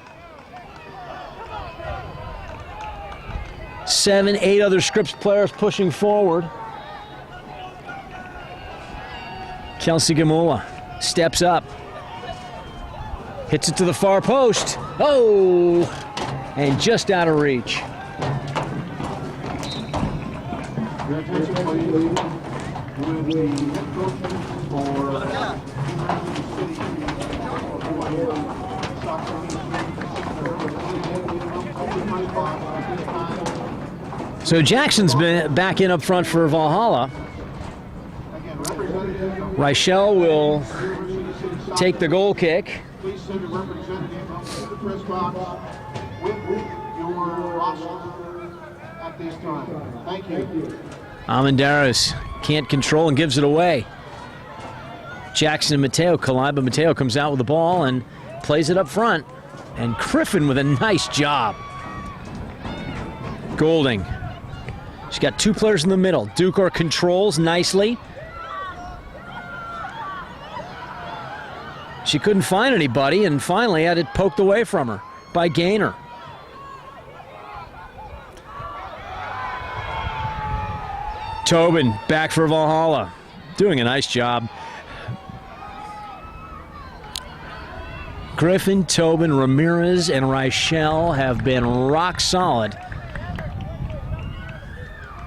7, 8 other Scripps players pushing forward. Kelsey Gamula steps up. Hits it to the far post. Oh! And just out of reach. So Jackson's been back in up front for Valhalla. Reichel will take the goal kick. Please send a representative to the press box with your roster at this time. Thank you. Amenderos can't control and gives it away. Jackson and Mateo collide, but Mateo comes out with the ball and plays it up front. And Griffin with a nice job. Goulding. She's got 2 players in the middle. Ducor controls nicely. She couldn't find anybody, and finally had it poked away from her by Gaynor. Tobin back for Valhalla, doing a nice job. Griffin, Tobin, Ramirez, and Reichel have been rock solid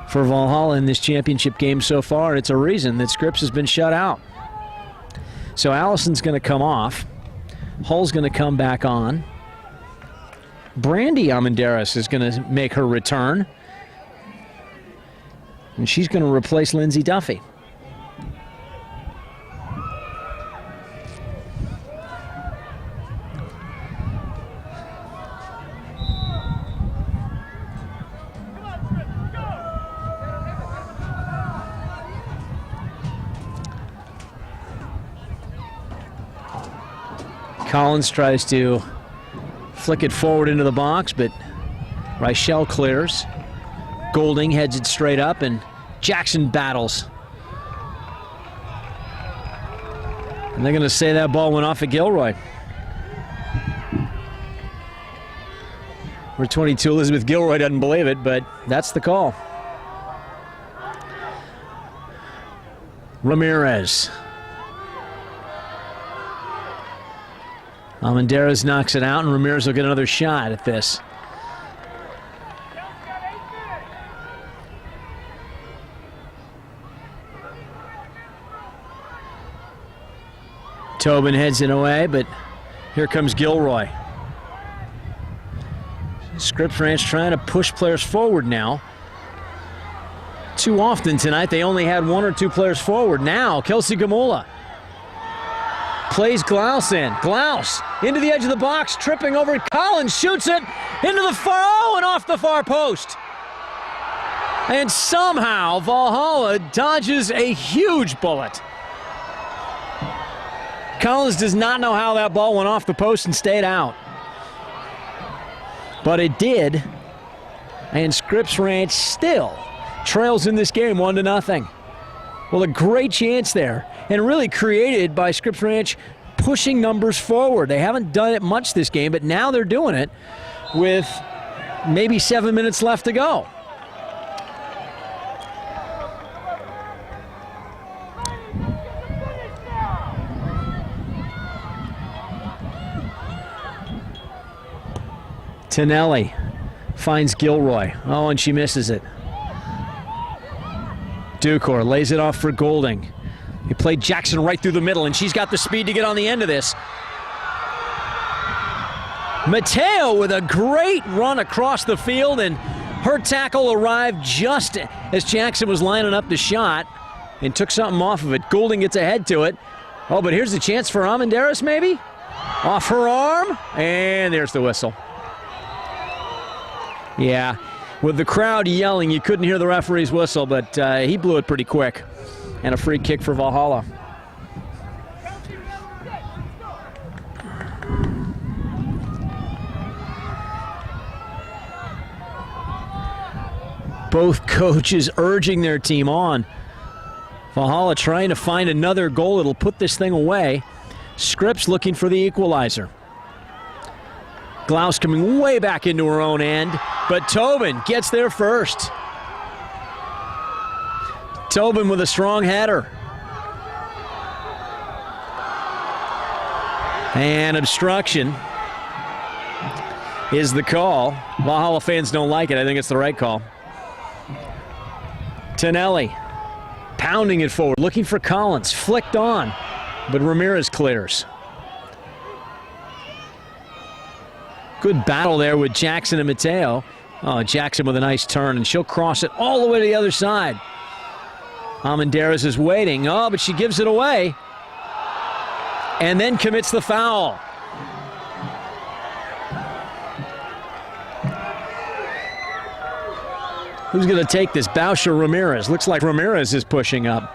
for Valhalla in this championship game so far. It's a reason that Scripps has been shut out. So Allison's going to come off. Hull's going to come back on. Brandy Amenderos is going to make her return. And she's going to replace Lindsay Duffy. Collins tries to flick it forward into the box, but Reichel clears. Goulding heads it straight up, and Jackson battles. And they're going to say that ball went off at Gilroy. Number 22, Elizabeth Gilroy doesn't believe it, but that's the call. Ramirez. Almendarez knocks it out, and Ramirez will get another shot at this. Tobin heads it away, but here comes Gilroy. Scripps Ranch trying to push players forward now. Too often tonight, they only had one or two players forward. Now, Kelsey Gamula plays Glaus in. Glaus into the edge of the box, tripping over it. Collins shoots it into the far, and off the far post. And somehow, Valhalla dodges a huge bullet. Collins does not know how that ball went off the post and stayed out. But it did, and Scripps Ranch still trails in this game 1-0. Well, a great chance there, and really created by Scripps Ranch pushing numbers forward. They haven't done it much this game, but now they're doing it with maybe 7 minutes left to go. Tonelli finds Gilroy. Oh, and she misses it. Ducor lays it off for Golding. He played Jackson right through the middle, and she's got the speed to get on the end of this. Mateo with a great run across the field, and her tackle arrived just as Jackson was lining up the shot and took something off of it. Golding gets ahead to it. Oh, but here's a chance for Almendarez, maybe? Off her arm, and there's the whistle. Yeah, with the crowd yelling, you couldn't hear the referee's whistle, but he blew it pretty quick. And a free kick for Valhalla. Both coaches urging their team on. Valhalla trying to find another goal that'll put this thing away. Scripps looking for the equalizer. Glaus coming way back into her own end, but Tobin gets there first. Tobin with a strong header. And obstruction is the call. Valhalla fans don't like it. I think it's the right call. Tonelli pounding it forward, looking for Collins, flicked on, but Ramirez clears. Good battle there with Jackson and Mateo. Oh, Jackson with a nice turn, and she'll cross it all the way to the other side. Almendarez is waiting. Oh, but she gives it away. And then commits the foul. Who's going to take this? Bausch or Ramirez? Looks like Ramirez is pushing up.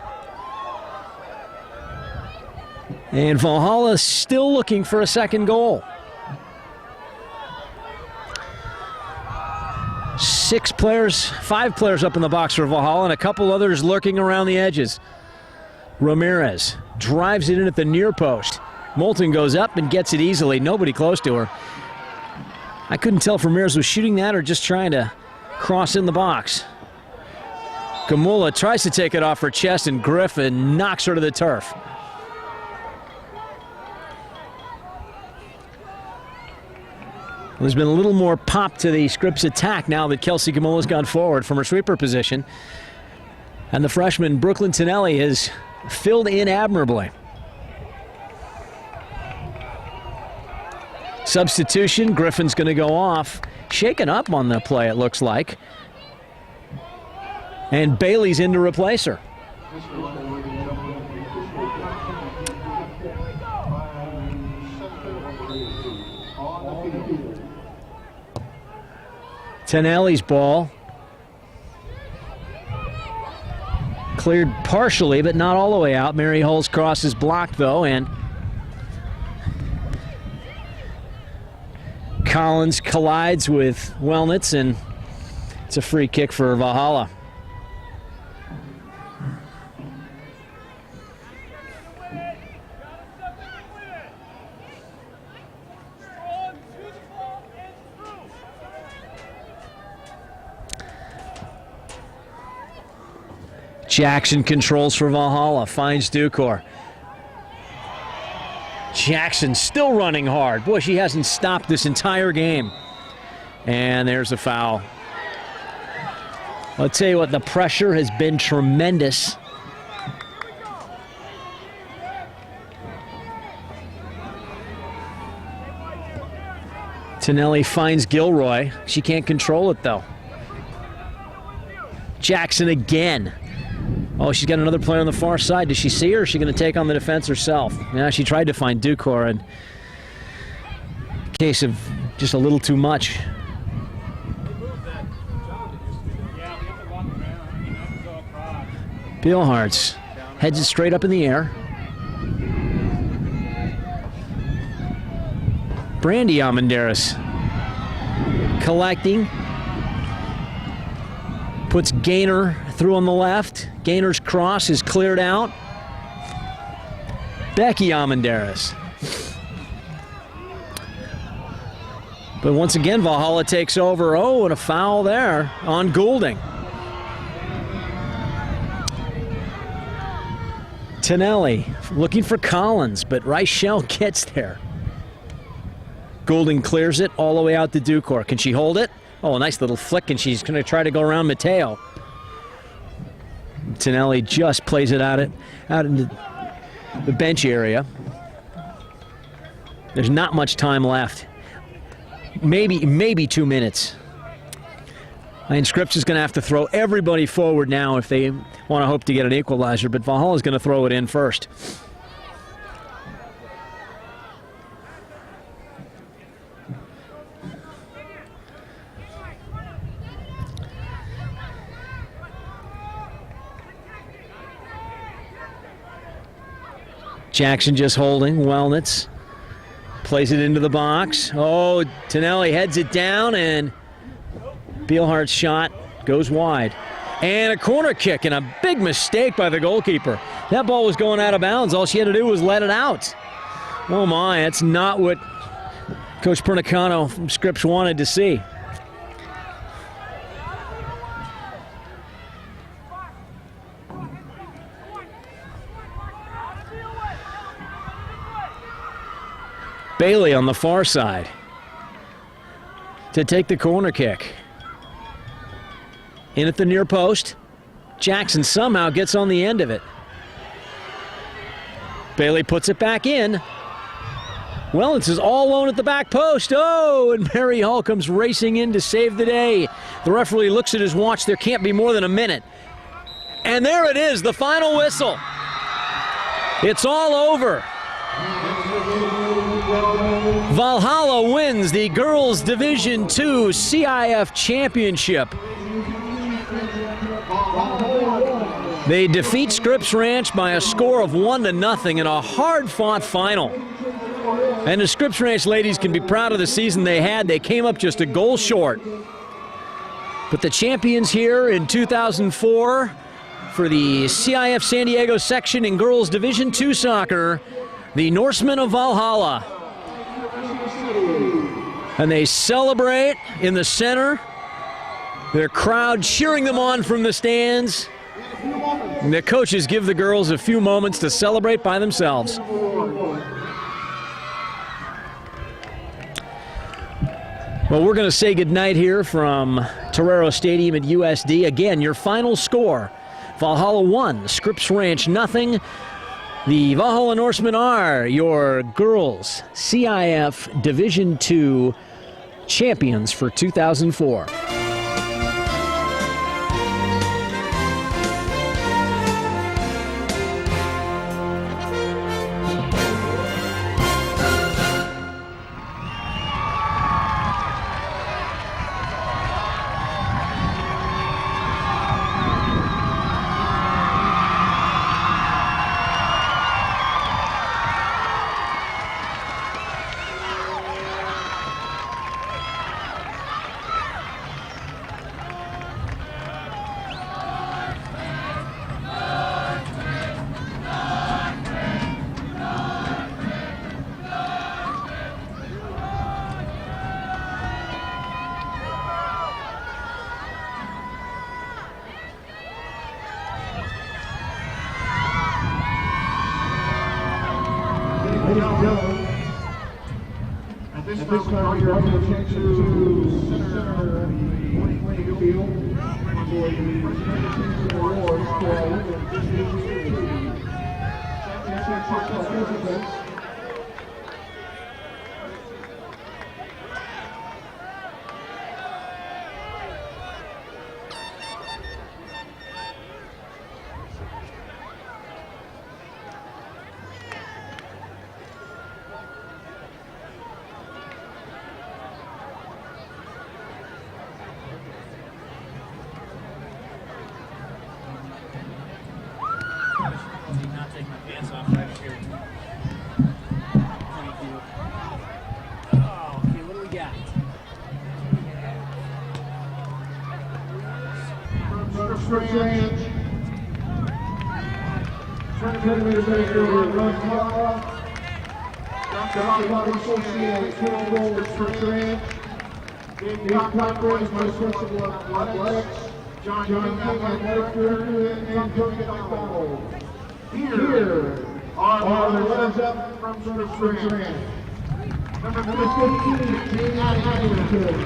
And Valhalla still looking for a second goal. 5 players up in the box for Valhalla, and a couple others lurking around the edges. Ramirez drives it in at the near post. Moulton goes up and gets it easily. Nobody close to her. I couldn't tell if Ramirez was shooting that or just trying to cross in the box. Gamula tries to take it off her chest, and Griffin knocks her to the turf. There's been a little more pop to the Scripps attack now that Kelsey Gamula's gone forward from her sweeper position. And the freshman, Brooklyn Tonelli, has filled in admirably. Substitution, Griffin's going to go off. Shaken up on the play, it looks like. And Bailey's in to replace her. Tonelli's ball. Cleared partially, but not all the way out. Mary Hull's cross is blocked, though, and Collins collides with Wellnitz, and it's a free kick for Valhalla. Jackson controls for Valhalla, finds Ducor. Jackson still running hard. Boy, she hasn't stopped this entire game. And there's a foul. I'll tell you what, the pressure has been tremendous. Tonelli finds Gilroy. She can't control it, though. Jackson again. Oh, she's got another player on the far side. Does she see her, or is she going to take on the defense herself? Yeah, she tried to find Ducor, in case of just a little too much. Beilhartz heads it straight up in the air. Brandy Almendares collecting. Puts Gaynor through on the left. Gaynor's cross is cleared out. Becky Almendares. But once again, Valhalla takes over. Oh, and a foul there on Goulding. Tonelli looking for Collins, but Reichel gets there. Goulding clears it all the way out to Ducor. Can she hold it? Oh, a nice little flick, and she's going to try to go around Mateo. Tonelli just plays it out into the bench area. There's not much time left. Maybe 2 minutes. And Scripps is going to have to throw everybody forward now if they want to hope to get an equalizer, but Valhalla is going to throw it in first. Jackson just holding. Wellnitz plays it into the box. Oh, Tonelli heads it down, and Beilhardt's shot goes wide. And a corner kick, and a big mistake by the goalkeeper. That ball was going out of bounds. All she had to do was let it out. Oh my, that's not what Coach Pernicano from Scripps wanted to see. Bailey on the far side to take the corner kick. In at the near post. Jackson somehow gets on the end of it. Bailey puts it back in. Wellens is all alone at the back post. Oh, and Mary Hall comes racing in to save the day. The referee looks at his watch. There can't be more than a minute. And there it is, the final whistle. It's all over. Valhalla wins the Girls Division II CIF Championship. They defeat Scripps Ranch by a score of 1-0 in a hard-fought final. And the Scripps Ranch ladies can be proud of the season they had. They came up just a goal short. But the champions here in 2004 for the CIF San Diego section in Girls Division II soccer, the Norsemen of Valhalla. And they celebrate in the center. Their crowd cheering them on from the stands. And the coaches give the girls a few moments to celebrate by themselves. Well, we're going to say goodnight here from Torero Stadium at USD. Again, your final score, Valhalla 1, Scripps Ranch 0. The Valhalla Norsemen are your girls CIF Division II champions for 2004. Jones. At this At time, this we time, call we your are going to attention change to to center of the playing field for the presentation awards for our women's Division II championship participants. Not take my pants off right here. Thank you. Oh, okay, what do we got? Scripps Ranch, tournament administrator Valhalla, Dr. Bobby Associated, Total Goal with Scripps Ranch, Dave Cochran, Vice Principal of Athletics, John King, Athletic Director, and Tony McDonald. Here are the runners-up from Scripps Ranch. Number 15, Gene Addington.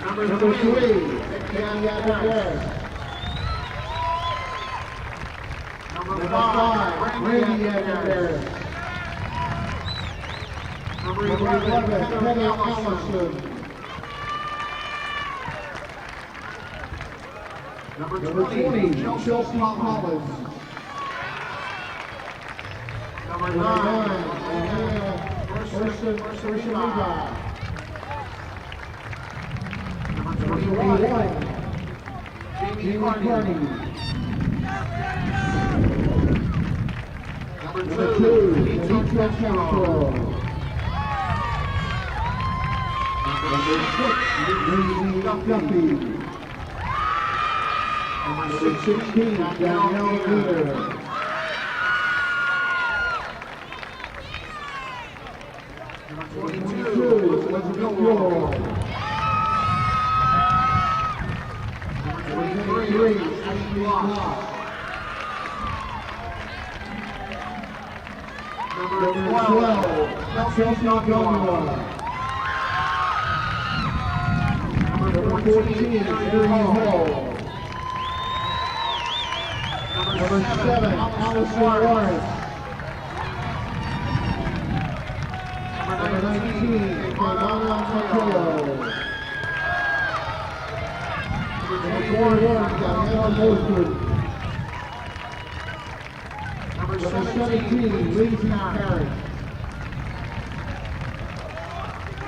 Number 3, Danny Addington. Number 5, Randy Addington. Number 11, Penny Allison. Number 20, Chelsea Collins. Number 9, Ursa Levi. Number 21, Jamie Carney. Number 2, Nito Castro. Number 6, Duffy. Number 16, Danielle Leader. Number 22, Elizabeth Yule. Number 23, Ashley Block. Number 12, Chelsea Gilmore. Number 14, Erin Hall. Number 7, Allison Lawrence. Number 19, Ivana Mateo. Number 41, Diana Mosford. Number 17, Lindsay Parrish.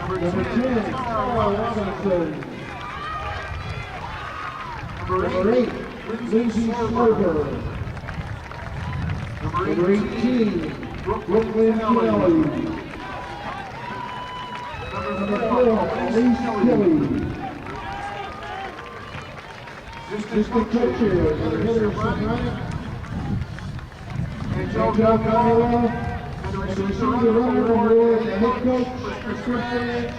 Number 10, Carl Robinson. Number 8, Lindsay Slover. Number 18, Brooklyn Kelly. Number 4, Elise Kelly. Assistant coaches are Hillary Sabrina and Joe Camara. And to receive the runner award, the head coach for Scripps Ranch,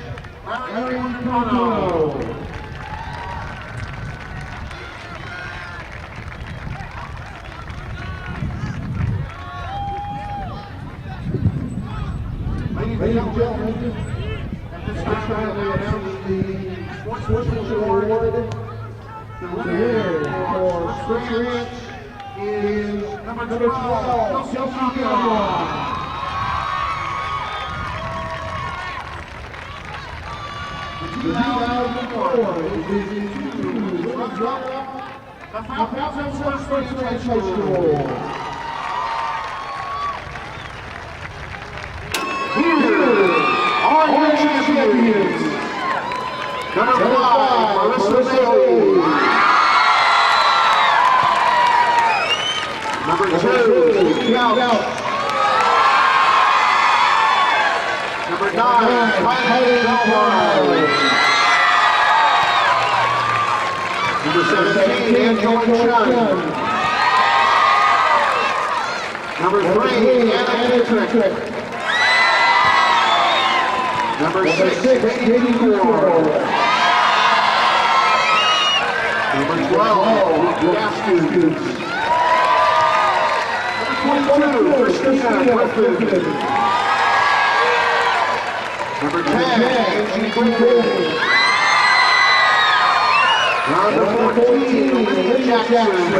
Larry Cano. Ladies and gentlemen, at this time we announce the Sportsmanship Award. The winner for Scripps Ranch is number 12, Chelsea Gilmore. The 2004 is the women's runner-up, the Fountain Scripps Ranch High School. Are your champions? Number 5, Marissa Bailey. Number 2, Couch. Number 9, Kylie Delmar. Number 17, Angela Chun. Number 3, Anna Trick. Number 6, Katie Moore. Number 12, Gaston. Number 21, Griffin. Number 10, Angie Griffin. Number 14, Olivia Jackson.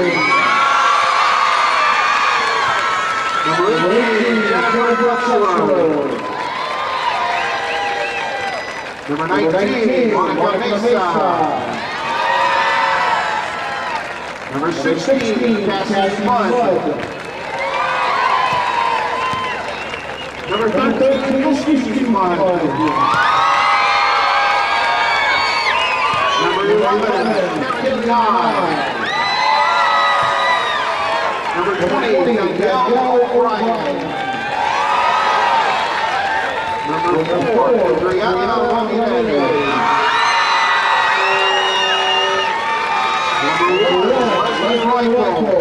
Number 18, Jennifer Drexler. Number 19, Monica Mesa. Number 16, Cassie Spud. Number 13, Steve Spud. Number 11, Kevin Todd. Number 20, Danielle O'Brien. Number 4, Adriana Ramirez. Number 1, Leslie Rifle.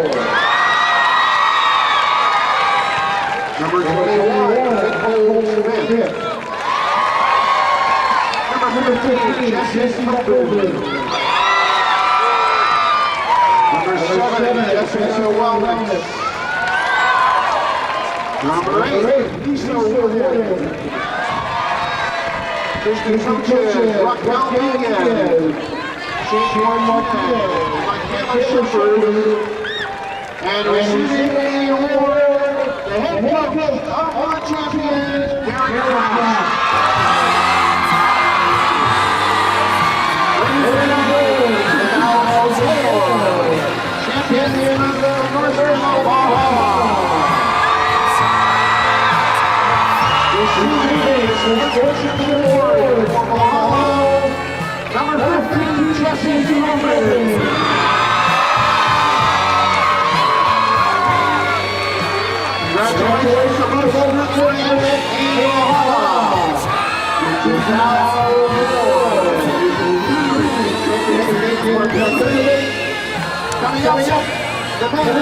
Number 21, Nicole Smith. Number 15, Jesse Hubbard. Number 7, Jessica Wellness. Number 8, Lisa Woodard. Christian coaches, Raquel Miguel, Shane Martinez, Michaela Shepard, and receiving the award, the head coach of our champions, Derek Cross. Ladies and gentlemen, now award, champion of the Northern Valhalla. Receiving the Fortune Award for Valhalla, number 15, Jesse Hubbard. Congratulations to both Scripps and Valhalla, which is now award. Coming up, the man